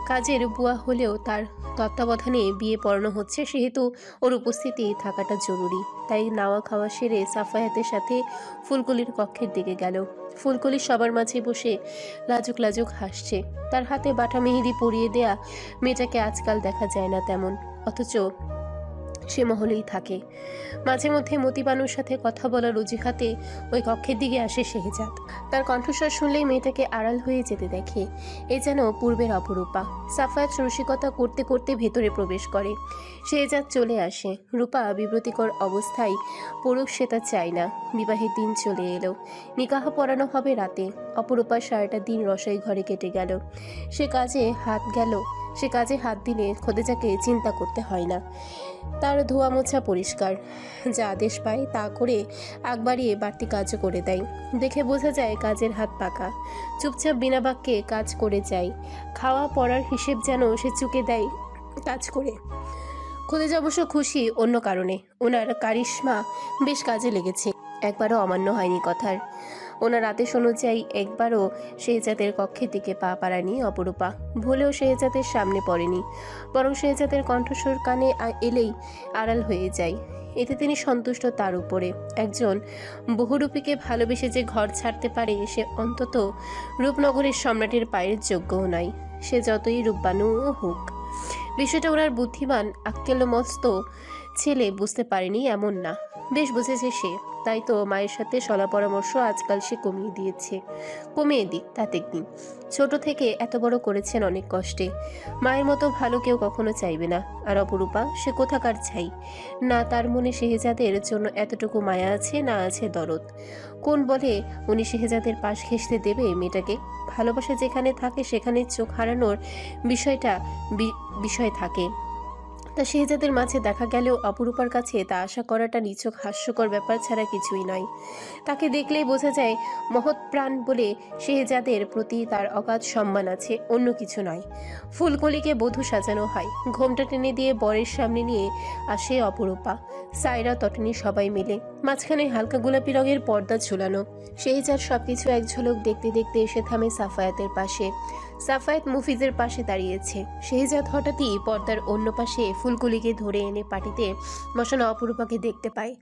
কাজের বুয়া হলেও তার তত্ত্বাবধানে বিয়ে পড়ানো হচ্ছে, সেহেতু ওর উপস্থিতি থাকাটা জরুরি। তাই নাওয়া খাওয়া সেরে সাফায়াতের সাথে ফুলকলির কক্ষের দিকে গেল। ফুলকলি সবার মাঝে বসে লাজুক লাজুক হাসছে। তার হাতে বাটা মেহেদি পরিয়ে দেয়া মেয়েটাকে আজকাল দেখা যায় না তেমন, অথচ সে মহলেই থাকে। মাঝে মধ্যে মতিবানুর সাথে কথা বলার অজুহাতে ওই কক্ষের দিকে আসে শেহজাদ। তার কণ্ঠস্বর শুনলেই মেয়েটাকে আড়াল হয়ে যেতে দেখে। এ যেন পূর্বের অপরূপা। সাফায়াত রসিকতা করতে করতে ভেতরে প্রবেশ করে। শেহজাদ চলে আসে। রূপা বিব্রতিকর অবস্থায় পড়ুক সে তা চায় না। বিবাহের দিন চলে এলো, নিকাহ পড়ানো হবে রাতে। অপরূপার সারাটা দিন রসই ঘরে কেটে গেল। সে কাজে হাত দিলে খোদেজাকে চিন্তা করতে হয় না। তার ধোয়া মোছা পরিষ্কার, যা আদেশ পায় তা করে আগ বাড়িয়ে বাড়তি কাজও করে দেয়। দেখে বোঝা যায় কাজের হাত পাকা। চুপচাপ বিনা বাক্যে কাজ করে যায়। খাওয়া পড়ার হিসেব যেন সে চুকে দেয় কাজ করে। খোদেজা অবশ্য খুশি অন্য কারণে। ওনার কারিশমা বেশ কাজে লেগেছে, একবারও অমান্য হয়নি কথার। ওনার আদেশ অনুযায়ী একবারও শেহজাদের কক্ষের দিকে পা পাড়ায়নি অপরূপা। ভুলেও শেহজাদের সামনে পড়েনি, বরং শেহজাদের কণ্ঠস্বর কানে এলেই আড়াল হয়ে যায়। এতে তিনি সন্তুষ্ট। তার উপরে একজন বহুরূপীকে ভালোবেসে যে ঘর ছাড়তে পারে, সে অন্তত রূপনগরের সম্রাটের পায়ের যোগ্যও নয়, সে যতই রূপবানুও হোক। বিষয়টা ওনার বুদ্ধিমান আক্কেলমস্ত ছেলে বুঝতে পারেনি এমন না, বেশ বুঝেছে সে। তাই তো মায়ের সাথে সলা পরামর্শ আজকাল সে কমিয়ে দিক, তাতে কি। ছোট থেকে এত বড় করেছেন অনেক কষ্টে। মায়ের মতো ভালো কেউ কখনো চাইবে না। আর অপরূপা, সে কোথাকার চাই না। তার মনে শেহজাদের জন্য এতটুকু মায়া আছে, না আছে দরদ। কোন বলে উনি শেহজাদের পাশ ঘেঁষতে দেবে মেয়েটাকে? ভালোবাসা যেখানে থাকে সেখানে চোখ হারানোর বিষয় থাকে। তা শেহজাদের মাঝে দেখা গেলেও অপরূপার কাছে তা আশা করাটা নিছক হাস্যকর ব্যাপার ছাড়া কিছুই নয়। তাকে দেখলেই বোঝা যায় মহৎ প্রাণ বলে শেহজাদের প্রতি তার অগাধ সম্মান আছে, অন্য কিছু নয়। ফুলকলিকে বধূ সাজানো হয়, ঘোমটা টেনে দিয়ে বরের সামনে নিয়ে আসে অপরূপা, সাইরা, তটনি সবাই মিলে। মাঝখানে হালকা গোলাপি রঙের পর্দা ঝুলানো। শেহজাদ সবকিছু এক ঝলক দেখতে দেখতে এসে থামে সাফায়াতের পাশে। সাফায়াত মুফিজের পাশে দাঁড়িয়েছে। শেহজাদ হঠাৎই পর্দার অন্য পাশে ফুলকলিকে ধরে এনে পাটিতে বসানো অপরূপাকে দেখতে পায়।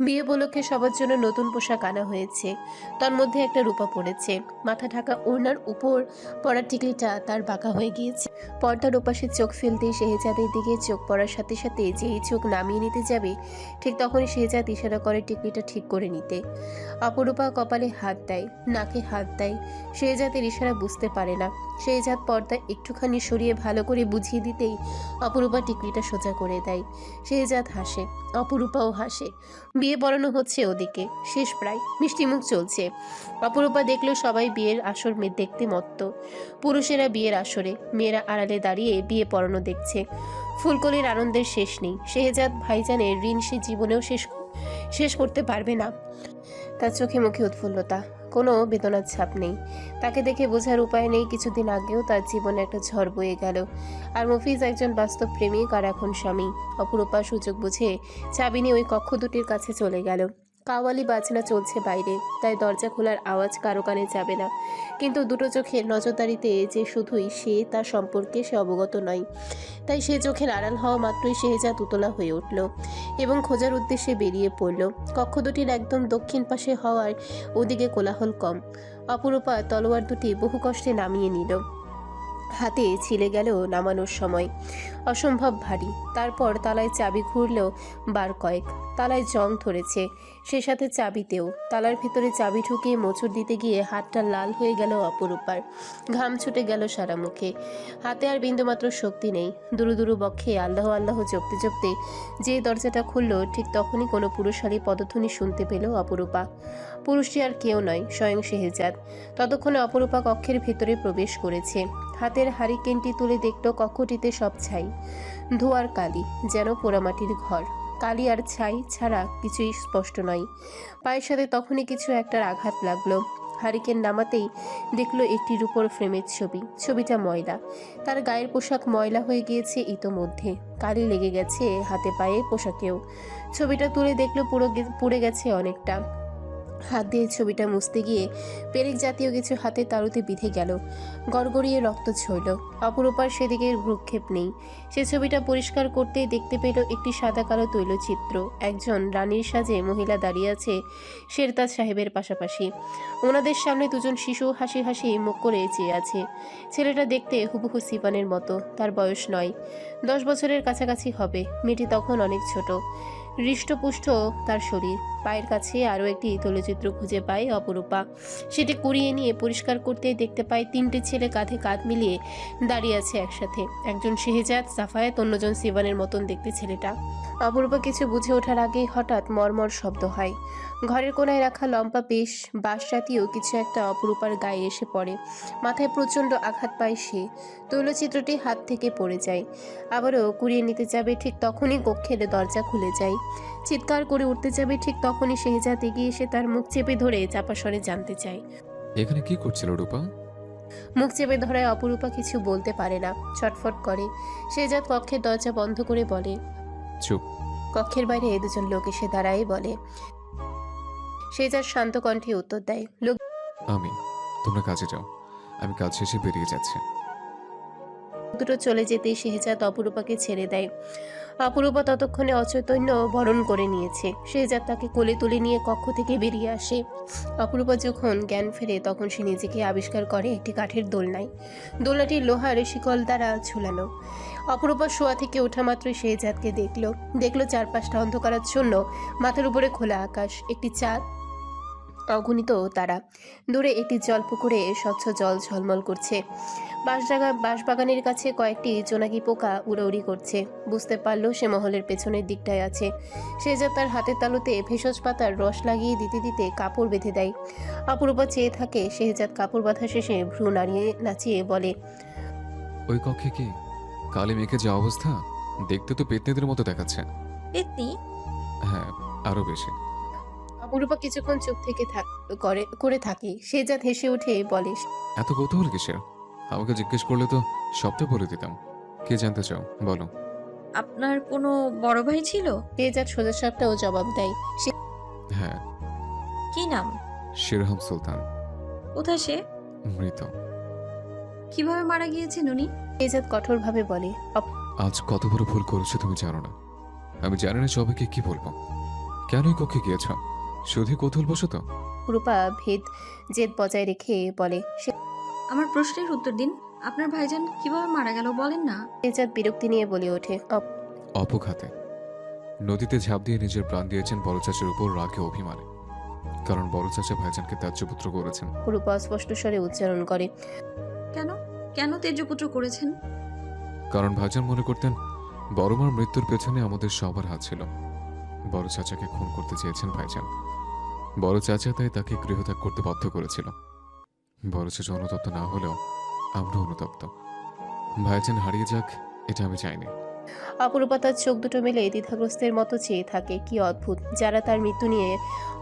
বিয়ে উপলক্ষে সবার জন্য নতুন পোশাক আনা হয়েছে, তার মধ্যে একটা রূপা পড়েছে। মাথা ঢাকা ওড়নার উপর পড়া টিকলিটা তার বাঁকা হয়ে গিয়েছে। পর্দার ওপাশে চোখ ফেলতেই শেহজাদের দিকে চোখ পড়ার সাথে সাথে যেই চোখ নামিয়ে নিতে যাবে, ঠিক তখনই শেহজাদ ইশারা করে টিকলিটা ঠিক করে নিতে। অপরূপা কপালে হাত দেয়, নাকে হাত দেয়। শেহজাদের ইশারা বুঝতে পারে না। শেহজাদ পর্দা একটুখানি সরিয়ে ভালো করে বুঝিয়ে দিতেই অপরূপা টিকলিটা সোজা করে দেয়। শেহজাদ হাসে, অপরূপাও হাসে। বিয়ে পড়ানো হচ্ছে ওদিকে, শেষ প্রায়, মিষ্টিমুখ চলছে। অপরূপা দেখলেও সবাই বিয়ের আসর দেখতে মত্ত। পুরুষেরা বিয়ের আসরে, মেয়েরা আড়ালে দাঁড়িয়ে বিয়ে পড়ানো দেখছে। ফুলকলির আনন্দের শেষ নেই। শেহজাদ ভাইজানের ঋণ সে জীবনেও শেষ করতে পারবে না। তার চোখে মুখে উৎফুল্লতা, কোনো বেদনার ছাপ নেই। তাকে দেখে বোঝার উপায় নেই কিছুদিন আগেও তার জীবনে একটা ঝড় বয়ে গেল। আর মফিজ একজন বাস্তব প্রেমিক আর এখন স্বামী। অপরূপা সুযোগ বুঝে চাবি নিয়ে ওই কক্ষ দুটির কাছে চলে গেল। কাওয়ালি বাজনা চলছে বাইরে, তাই দরজা খোলার আওয়াজ কারো কানে যাবে না। কিন্তু দুটো চোখের নজরদারিতে যে শুধুই সে তার সম্পর্কে সে অবগত নয়, তাই সে চোখের আড়াল হওয়া মাত্রই শেহজাদ উতলা হয়ে উঠল এবং খোঁজার উদ্দেশ্যে বেরিয়ে পড়ল। কক্ষ দুটির একদম দক্ষিণ পাশে হওয়ার ওদিকে কোলাহল কম। অপরূপা তলোয়ার দুটি বহু কষ্টে নামিয়ে নিল। হাতে ছিলে গেল নামানোর সময়, অসম্ভব ভারী। তারপর তালায় চাবি ঘুরলেও বার কয়েক, তালায় জং ধরেছে, সে সাথে চাবিতেও। তালার ভিতরে চাবি ঢুকিয়ে মোচড় দিতে গিয়ে হাতটা লাল হয়ে গেল অপরূপার। ঘাম ছুটে গেল সারা মুখে। হাতে আর বিন্দুমাত্র শক্তি নেই। দুরু দুরু বক্ষে আল্লাহ আল্লাহ জপতে জপতে যে দরজাটা খুলল, ঠিক তখনই কোনো পুরুষালী পদধ্বনি শুনতে পেল অপরূপা। পুরুষটি আর কেউ নয়, স্বয়ং শেহজাদ। ততক্ষণে অপরূপা কক্ষের ভিতরে প্রবেশ করেছে। হাতের হারিকেনটি তুলে দেখল কক্ষটিতে সব ছাই, ধোয়ার কালি, যেন পোড়ামাটির ঘর। কালি আর ছাই ছাড়া কিছুই স্পষ্ট নয়। পায়ের সাথে তখনই কিছু একটার আঘাত লাগলো। হারিকেন নামাতেই দেখলো একটি রূপোর ফ্রেমের ছবি। ছবিটা ময়লা, তার গায়ের পোশাক ময়লা হয়ে গিয়েছে ইতোমধ্যে। কালি লেগে গেছে হাতে পায়ে পোশাকেও। ছবিটা তুলে দেখলো পুড়ে গেছে অনেকটা। হাত দিয়ে ছবিটা মুছতে গিয়ে পেরেক জাতীয় কিছু হাতে তালুতে বিঁধে গেল। গড়গড়িয়ে রক্ত ঝরল। অপরূপার সেদিকে ভ্রুক্ষেপ নেই। সে ছবিটা পরিষ্কার করতেই দেখতে পেল একটি সাদা কালো তৈলচিত্র। একজন রানীর সাজে মহিলা দাঁড়িয়ে আছে শেরতাজ সাহেবের পাশাপাশি। ওনাদের সামনে দুজন শিশু হাসি হাসি মুখ করে চেয়ে আছে। ছেলেটা দেখতে হুবহু সিপানের মতো। তার বয়স 9, 10 বছরের কাছাকাছি হবে। মেয়েটি তখন অনেক ছোট, হৃষ্টপুষ্ট তার শরীর। পায়ের কাছে আরও একটি তৈলচিত্র খুঁজে পায় অপরূপা। সেটি কুড়িয়ে নিয়ে পরিষ্কার করতেই দেখতে পায় 3টে ছেলে কাঁধে কাঁধ মিলিয়ে দাঁড়িয়ে আছে একসাথে। একজন শেহজাদ, সাফায়াত, অন্যজন সিবানের মতন দেখতে ছেলেটা। অপরূপা কিছু বুঝে ওঠার আগেই হঠাৎ মরমর শব্দ হয়। ঘরের কোনায় রাখা লম্বা বাঁশ জাতীয় কিছু একটা অপরূপার গায়ে এসে পড়ে। মাথায় প্রচণ্ড আঘাত পায় সে। তৈলচিত্রটি হাত থেকে পড়ে যায়। আবারও কুড়িয়ে নিতে যাবে, ঠিক তখনই কক্ষের দরজা খুলে যায়। চিৎকার করে উঠতে যাবে, ঠিক তখনই শেহজাদ এগিয়ে এসে তার মুখ চেপে ধরে চাপা স্বরে জানতে চায়। এখানে কি করছিল রূপা? মুখ চেপে ধরায় অপরূপা কিছু বলতে পারে না, ছটফট করে। শেহজাদ কক্ষের দরজা বন্ধ করে বলে। চুপ। কক্ষের বাইরে দুজন লোক এসে দাঁড়ায় বলে। শেহজাদ শান্ত কণ্ঠে উত্তর দেয়। লোক তোমরা কাজে যাও, আমি কাজ শেষে বেরিয়ে যাচ্ছি। দুটো চলে যেতেই শেহজাদ অপরূপাকে ছেড়ে দেয়। অপরূপা ততক্ষণে অচৈতন্য বরণ করে নিয়েছে। শেহজাদ তাকে কোলে তুলে নিয়ে কক্ষ থেকে বেরিয়ে আসে। অপরূপা যখন জ্ঞান ফেরে তখন সে নিজেকে আবিষ্কার করে একটি কাঠের দোলনায়। দোলনাটি লোহার শিকল দ্বারা ঝুলানো। অপরূপা শোয়া থেকে ওঠা মাত্রই শেহজাদকে দেখলো চারপাশটা অন্ধকারাচ্ছন্ন। মাথার উপরে খোলা আকাশ, একটি চাঁদ, অগণিত তারা। দূরে একটি জলপুকুরে স্বচ্ছ জল ঝলমল করছে। বাঁশবাগানের কাছে কয়েকটি জোনাকি পোকা উড়াউড়ি করছে। বুঝতে পারল সে মহলের পেছনের দিকটায় আছে। শেহজাদ তার হাতের তালুতে ভেষজ পাতার রস লাগিয়ে দিতে দিতে কাপড় বেঁধে দেয়। অপরূপা চেয়ে থাকে। শেহজাদ কাপড় বাঁধা শেষে ভ্রু নাচিয়ে বলে, ওই কক্ষে কি কালী মেয়েকে যা অবস্থা, দেখতে তো পেতনিদের মতো দেখাচ্ছে। পেতনি? হ্যাঁ, আরো বেশি। অপরূপা কিছুক্ষণ চুপ থেকে করে থাকে। শেহজাদ হেসে উঠে বলে, এত কৌতূহল কিসের? আমাকে জিজ্ঞেস করলে তো সবটা বলে দিতাম। কে জানতে চাও বলো। আপনার কোনো বড় ভাই ছিল? শেহজাদ সোজাসাপটাও জবাব দেয়। হ্যাঁ। কি নাম? শিরহাম সুলতান। কোথায় সে? মৃত। কিভাবে মারা গিয়েছেন উনি? শেহজাদ কঠোরভাবে বলে। আজ কত বড় ভুল করেছো তুমি জানো না। আমি জানি না সবাইকে কি বলবো। কেনই কক্ষে গিয়েছ? শুধু কৌতূহল বসো তো? অপরূপা জেদ বজায় রেখে বলে। আমার প্রশ্নের উত্তর দিন। আপনার ভাইজান কিভাবে মারা গেল বলেন না। শেহজাদ বিরক্তি নিয়ে বলে ওঠে। অপঘাতে নদীতে ঝাঁপ দিয়ে নিজের প্রাণ দিয়েছেন বড় চাচার উপর রাগে অভিমানে। কারণ বড় চাচা ভাইজানকে ত্যায্যপুত্র করেছেন। অপরূপা স্পষ্ট স্বরে উচ্চারণ করে। কেন তেজপুত্র করেছেন? কারণ ভাইজান মনে করতেন বড়মার মৃত্যুর পেছনে আমাদের সবার হাত ছিল। বড় চাচাকে খুন করতে চেয়েছেন ভাইজান। বড় চাচা তাই তাকে গৃহত্যাগ করতে বাধ্য করেছিল। বড় চাচা অনুতপ্ত না হলেও আমরা অনুতপ্ত। ভাইজান হারিয়ে যাক, এটা আমি চাইনি। অপরূপা তার চোখ দুটো মেলে দ্বিধাগ্রস্তের মতো চেয়ে থাকে। কি অদ্ভুত, যারা তার মৃত্যু নিয়ে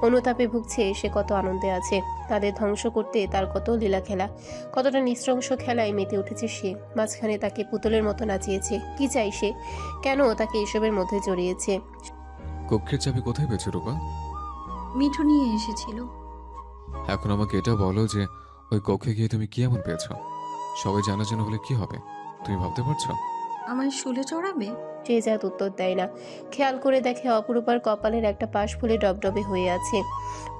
অনুতাপে ভুগছে সে কত আনন্দে আছে। তাদের ধ্বংস করতে তার কত লীলা খেলা, কতটা নৃশংস খেলায় মেতে উঠেছে সে। মাঝখানে তাকে পুতুলের মতো নাচিয়েছে। কি চাই সে? কেন তাকে এসবের মধ্যে জড়িয়েছে? কক্ষের চাবি কোথায় পেয়েছো রূপা? মিঠু নিয়ে এসেছিল। এখন আমাকে এটা বলো যে ওই কক্ষে গিয়ে তুমি কি এমন পেয়েছো? সবাই জানা হলে কি হবে তুমি ভাবতে পারছো? আমায় শুলে চড়াবে? শেহজাদ উত্তর দেয় না। খেয়াল করে দেখে অপরূপার কপালের একটা পাশ ফুলে ডবডবে হয়ে আছে।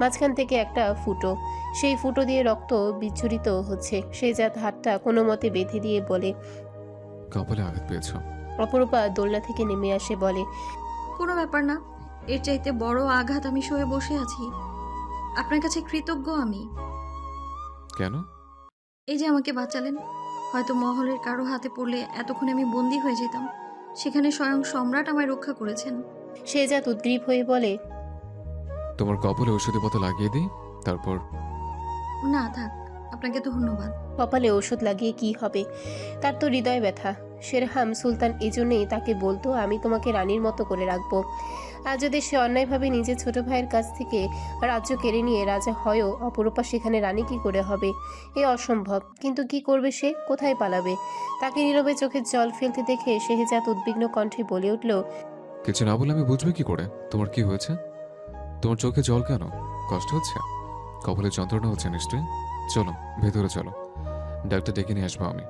মাঝখান থেকে একটা ফুটো, সেই ফুটো দিয়ে রক্ত বিচ্ছুরিত হচ্ছে। শেহজাদ হাতটা কোনো মতে বেঁধে দিয়ে বলে, কপালে আঘাত পেয়েছো? অপরূপা দোলনা থেকে নেমে আসে বলে, কোনো ব্যাপার না। এর চাইতে বড় আঘাত আমি সয়ে বসে আছি। আপনার কাছে কৃতজ্ঞ আমি। কেন? এই যে আমাকে বাঁচালেন। হয়তো মহলের কারো হাতে পড়লে এতক্ষণে আমি বন্দী হয়ে যেতাম। সেখানে স্বয়ং সম্রাট আমায় রক্ষা করেছেন। শেহজাদ উদ্গ্রীব হয়ে বলে, তোমার কপালে ঔষধি পাতা লাগিয়ে দিই তারপর? না থাক, আপনাকে ধন্যবাদ। কপালে ওষুধ লাগিয়ে কি হবে? তার তো হৃদয় ব্যথা। শেরহাম সুলতান এজন্যই তাকে বলতো, আমি তোমাকে রানীর মতো করে রাখবো। আর যদি সে অন্যায়ভাবে নিজের ছোট ভাইয়ের কাছ থেকে রাজ্য কেড়ে নিয়ে রাজা হয়ও, অপরূপা সেখানে রানী কি করে হবে? এ অসম্ভব। কিন্তু কি করবে সে? কোথায় পালাবে? তাকে নীরবে চোখের জল ফেলতে দেখে শেহজাদ উদ্বিগ্ন কণ্ঠে বলে উঠল, কিছু না বলে আমি বুঝবে কি করে তোমার কি হয়েছে? তোমার চোখে জল কেন? কষ্ট হচ্ছে? কপালে যন্ত্রণা হচ্ছে নিশ্চয়ই। চলো ভেতরে চলো, ডাক্তার ডেকে নিয়ে আসবো আমি।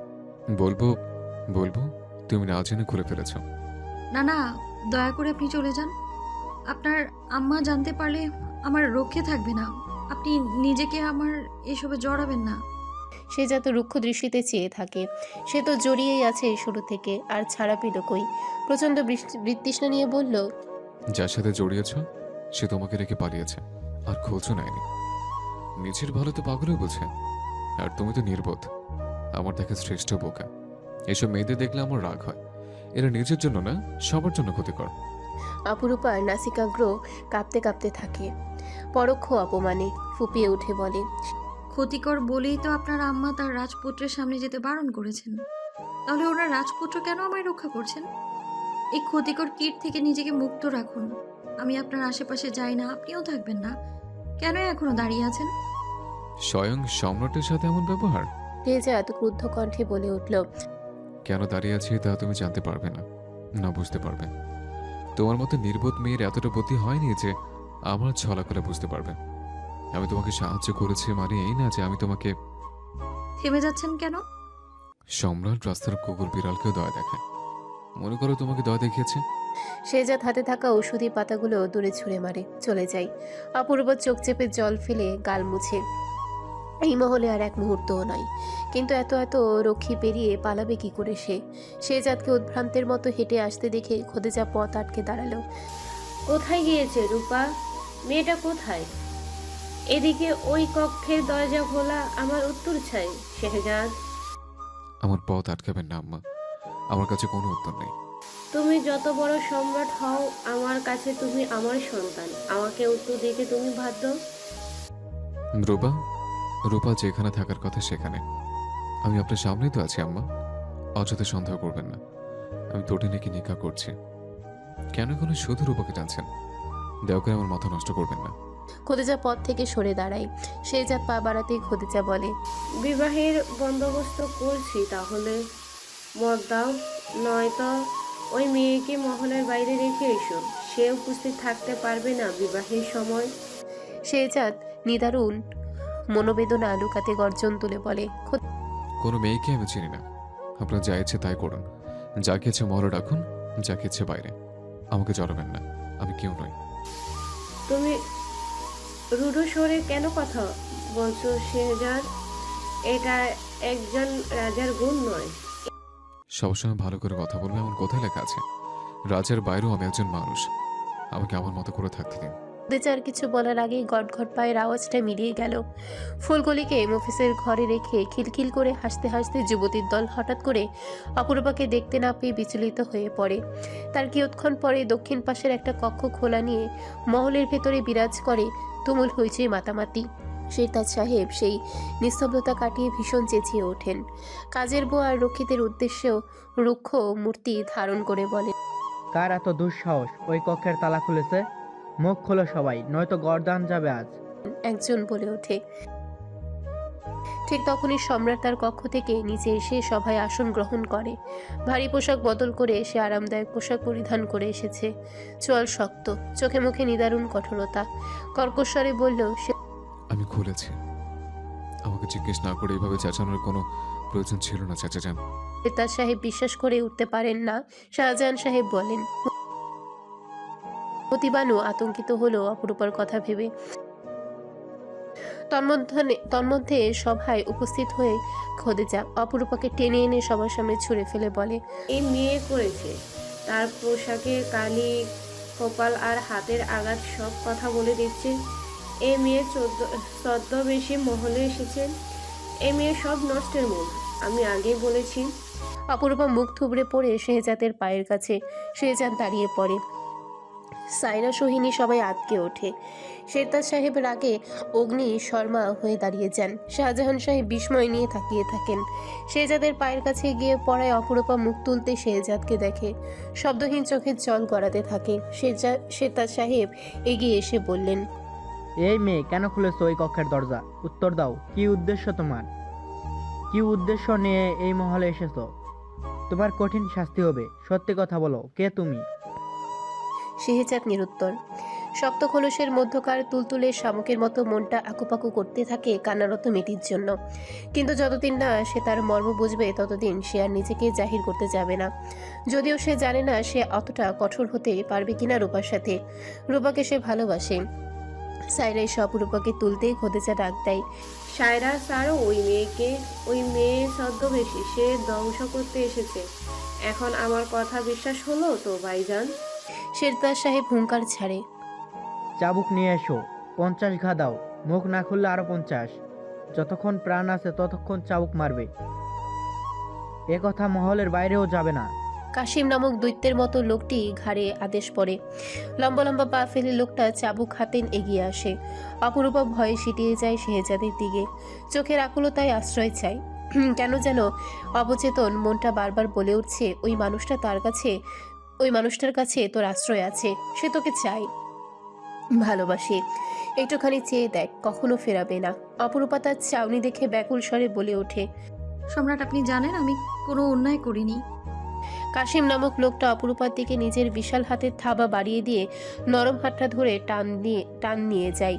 বলবো বলবো তুমি না জেনে খুলে ফেলেছ। না না, দয়া করে আপনি চলে যান। আপনার আম্মা জানতে পারলে আমার রক্ষে থাকবে না। আপনি নিজেকে আমার এসবে জড়াবেন না। সে যত রুক্ষ দৃষ্টিতে চেয়ে থাকে। সে তো জড়িয়েই আছে এই শুরু থেকে, আর ছাড়া পেল কই। প্রচণ্ড বৃতৃষ্ণা নিয়ে বলল, যার সাথে জড়িয়েছ সে তোমাকে রেখে পালিয়েছে, আর খোঁজও নেয়নি। নিজের ভালো তো পাগলও বোঝে, আর তুমি তো নির্বোধ। আমার দেখা শ্রেষ্ঠ বোকা। এসব মেয়েদের দেখলে আমার রাগ হয়। এরা নিজের জন্য না, সবার জন্য ক্ষতিকর। অপরূপার নাসিকাগ্র কাঁপতে কাঁপতে থাকে। পরোক্ষ অপমানে ফুপিয়ে উঠে বলে, ক্ষতিকর বলেই তো আপনার আম্মা তার রাজপুত্রের সামনে যেতে বারণ করেছেন। তাহলে ওনার রাজপুত্র কেন আমায় রক্ষা করছেন? এই ক্ষতিকর কীট থেকে নিজেকে মুক্ত রাখুন। আমি আপনার আশেপাশে যাই না, আপনিও থাকবেন না। কেন এখনো দাঁড়িয়ে আছেন? স্বয়ং সম্রাটের সাথে এমন ব্যবহার? রেজাত ক্রুদ্ধ কণ্ঠে বলে উঠল, কেন দাঁড়িয়ে আছি তা তুমি জানতে পারবে না, না বুঝতে পারবে। তোমার মতো নির্বোধ মেয়ের এতটা বুদ্ধি হয়নি যে আমার ছলা করে বুঝতে পারবে। আমি তোমাকে সাহায্য করেছি মানে এই না যে আমি তোমাকে। থেমে যাচ্ছেন কেন? সম্রাট রাস্তার কুকুর বিড়ালকেও দয়া দেখায়, মনে করো তোমাকে দয়া দেখিয়েছে। শেহজাদ হাতে থাকা ঔষধি পাতাগুলো দূরে ছুঁড়ে মারে, চলে যায়। অপূর্ব চোখ চেপে জল ফেলে গাল মুছে। এই মহলে আর এক মুহূর্তও নয়, কিন্তু এত এত রক্ষী পেরিয়ে পালাবে কি করে সে? শেহজাদকে উদ্ভ্রান্তের মতো হেঁটে আসতে দেখে খোদেজা পথ আটকে দাঁড়ালো। কোথায় গিয়েছে রূপা? মেয়েটা কোথায়? এদিকে ওই কক্ষের দরজা খোলা, আমার উত্তর চাই শেহজাদ। আমার পথ আটকাবেন না আম্মা, আমার কাছে কোনো উত্তর নেই। তুমি যত বড় সম্রাট হও, আমার কাছে তুমি আমার সন্তান। আমাকে উত্তর দিতে তুমি বাধ্য। রূপা, রূপা যেখানে থাকার কথা সেখানে। আমি আপনার সামনেই তো আছি আম্মা, অযথা সন্দেহ করবেন না। আমি তটিনীকে নিকা করছি। কেন কোনো শুধু রূপাকে টানছেন? দয়া করে আমার মাথা নষ্ট করবেন না। খোদেজা পথ থেকে সরে দাঁড়ায়। শেহজাদ পা বাড়াতেই খোদেজা বলে, বিবাহের বন্দোবস্ত করছি, তাহলে মত দাও। নয়তো ওই মেয়েকে মহলের বাইরে রেখে এসো। সে উপস্থিত থাকতে পারবে না বিবাহের সময়। শেহজাদ নিদারুণ মনোবেদনা লুকাতে গর্জন তুলে বলে, কোনো মেয়েকে আমি চিনি না। আপনার যা ইচ্ছে তাই করুন। যাকে ইচ্ছে মহলে রাখুন, যাকে ইচ্ছে বাইরে। আমাকে জড়াবেন না, আমি কেউ নই। তুমি রুডো সরে কেন কথা বলছো শেহজাদ? এটা একজন রাজার গুণ নয়। সবসময় ভালো করে কথা বলবে এমন কোথায় লেখা আছে? রাজার বাইরেও আমি একজন মানুষ, আমাকে আমার মতো করে থাকতে দিন। খোদেজার কিছু বলার আগেই গটঘট পায়ের আওয়াজটা মিলিয়ে গেল। ফুলকলিকে মফিসের ঘরে রেখে খিলখিল করে হাসতে হাসতে যুবতীর দল হঠাৎ করে অপূর্বাকে দেখতে না পেয়ে বিচলিত হয়ে পড়ে। তার কিয়ৎক্ষণ পরে দক্ষিণ পাশের একটা কক্ষ খোলা নিয়ে মহলের ভেতরে বিরাজ করে তুমুল হইচই মাতামাতি। শেরতাজ সাহেব সেই নিস্তব্ধতা কাটিয়ে ভীষণ চেঁচিয়ে ওঠেন। কাজের বউ আর রক্ষীদের উদ্দেশ্যেও রুক্ষ মূর্তি ধারণ করে বলে, কার এত দুঃসাহস ওই কক্ষের তালা খুলেছে? মুখ খোলো সবাই, নয়তো গর্দান যাবে আজ। একজন বলে ওঠে। ঠিক তখনই সম্রাট তার কক্ষ থেকে নিচে এসে সভায় আসন গ্রহণ করে। ভারী পোশাক বদল করে সে আরামদায়ক পোশাক পরিধান করে এসেছে। চোয়াল শক্ত, চোখে মুখে নিদারুণ কঠোরতা। কর্কশ্বরে বলল, সে আমি খুলেছি। আমাকে জিজ্ঞেস না করে এইভাবে চেঁচানোর কোনো প্রয়োজন ছিল না চাচা যান। শেরতাজ সাহেব বিশ্বাস করে উঠতে পারেন না। শাহজাহান সাহেব বলেন। প্রতিবানু আতঙ্কিত হলো অপরূপার কথা ভেবে। তন্মধ্যে সভায় উপস্থিত হয়ে খোদেজা অপরূপাকে টেনে এনে সবার সামনে ছুঁড়ে ফেলে বলে, এই মেয়ে করেছে। তার পোশাকের কালি, কপাল আর হাতের আঘাত সব কথা বলে দিচ্ছে। এই মেয়ে ছদ্মবেশী মহলে এসেছেন। এই মেয়ে সব নষ্টের মূল। আমি আগেই বলেছি। অপরূপা মুখ থুবড়ে পড়ে শেহজাদের পায়ের কাছে। শেহজাদ দাঁড়িয়ে পড়ে। সাইরা সোহিনী সবাই আটকে ওঠে। শেরতাজ সাহেবের আগে অগ্নি শর্মা হয়ে দাঁড়িয়ে যান। শাহজাহান সাহেব বিস্ময় নিয়ে তাকিয়ে থাকেন। শেহজাদের পায়ের কাছে গিয়ে পড়ায় অপরূপা মুখ তুলতে শেহজাদকে দেখে। শব্দহীন চোখের জল গড়াতে থাকে। শেরতাজ সাহেব এগিয়ে এসে বললেন, এই মেয়ে কেন খুলেছো ওই কক্ষের দরজা? উত্তর দাও, কি উদ্দেশ্য তোমার? কি উদ্দেশ্য নিয়ে এই মহলে এসেছো? তোমার কঠিন শাস্তি হবে। সত্যি কথা বলো, কে তুমি? শেহজাদ নিরুত্তর। শক্ত খোলসের মধ্যকার তুলতুলে শামুকের মতো মনটা আকুপাকু করতে থাকে কান্নারত মেয়েটির জন্য। কিন্তু যতদিন না সে তার মর্ম বুঝবে ততদিন সে আর নিজেকে জাহির করতে যাবে না। যদিও সে জানে না সে অতটা কঠোর হতে পারবে কিনা রূপার সাথে। রূপাকে সে ভালোবাসে। সাইরাই সব রূপাকে তুলতেই খোদেজা ডাক দেয়। সায়রা স্যার ওই মেয়ে ছদ্মবেশী, সে ধ্বংস করতে এসেছে। এখন আমার কথা বিশ্বাস হলো তো ভাইজান? শেরতাজ সাহেব হুঙ্কার ছাড়ে। চাবুক নিয়ে এসো, 50 ঘা দাও, মুখ না খুললে আরো 50। যতক্ষণ প্রাণ আছে ততক্ষণ চাবুক মারবে। এ কথা মহলের বাইরেও যাবে না। কাশিম নামক দৈত্যের মতো লোকটি ঘাড়ে আদেশ পড়ে। লম্বা লম্বা পা ফেলে লোকটা চাবুক হাতে এগিয়ে আসে। অপরূপা ভয়ে সিটিয়ে যায় শেহজাদের দিকে। চোখের আকুলতায় আশ্রয় চায়। কেন যেন অবচেতন মনটা বারবার বলে উঠছে, ওই মানুষটার কাছে তোর আশ্রয় আছে, সে তোকে চায়, ভালোবাসে। একটুখানি চেয়ে দেখ, কখনো ফেরাবে না। অপরূপা তার চাউনি দেখে ব্যাকুল স্বরে বলে ওঠে। সম্রাট, আপনি জানেন আমি কোনো অন্যায় করিনি। কাশিম নামক লোকটা অপরূপার দিকে নিজের বিশাল হাতের থাবা বাড়িয়ে দিয়ে নরম হাতটা ধরে টান নিয়ে যায়,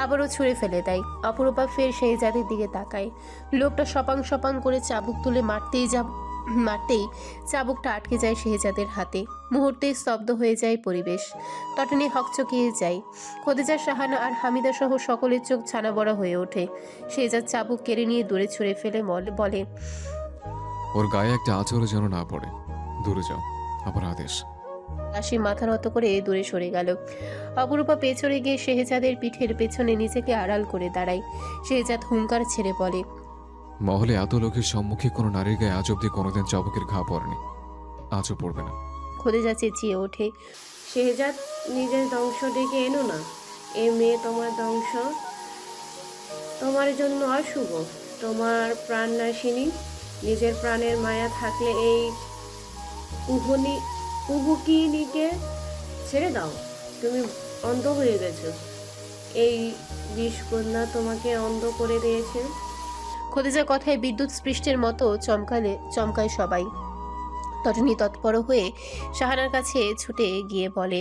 আবারও ছুঁড়ে ফেলে দেয়। অপরূপা ফের শেহজাদের দিকে তাকায়। লোকটা সপাং সপাং করে চাবুক তুলে মারতেই চাবুকটা আটকে যায় শেহজাদের হাতে। মুহূর্তে স্তব্ধ হয়ে যায় পরিবেশ। তটনি হকচকিয়ে যায়। খোদেজা, শাহানা আর হামিদা সহ সকলের চোখ ছানা বড়া হয়ে ওঠে। শেহজাদ চাবুক কেড়ে নিয়ে দূরে ছুঁড়ে ফেলে বলে, ওর গায়ে একটা আঁচড়ও যেন না পড়ে। দূরে যাও, আমার আদেশ। কাশিম মাথা নত করে দূরে সরে গেল। অপরূপা পেছনে গিয়ে শেহজাদের পিঠের পেছনে নিজেকে আড়াল করে দাঁড়ায়। শেহজাদ হুঙ্কার ছেড়ে বলে, মহলে এত লোকের সম্মুখে কোনো নারীর গায়ে আজ অব্দি কোনোদিন চাবুকের ঘা পড়েনি, আজও পড়বে না। খোদেজা চেঁচিয়ে ওঠে, শেহজাদ, নিজের ধ্বংস ডেকে এনো না। এ মেয়ে তোমার ধ্বংস, তোমার জন্য অশুভ, তোমার প্রাণ নাশিনী। নিজের প্রাণের মায়া থাকলে এই কুহুকিনীকে ছেড়ে দাও। তুমি অন্ধ হয়ে গেছো, এই বিষকন্যা তোমাকে অন্ধ করে দিয়েছে। খোদেজার কথায় বিদ্যুৎ স্পৃষ্টের মতো চমকায় সবাই। তটনি তৎপর হয়ে শাহানার কাছে ছুটে গিয়ে বলে,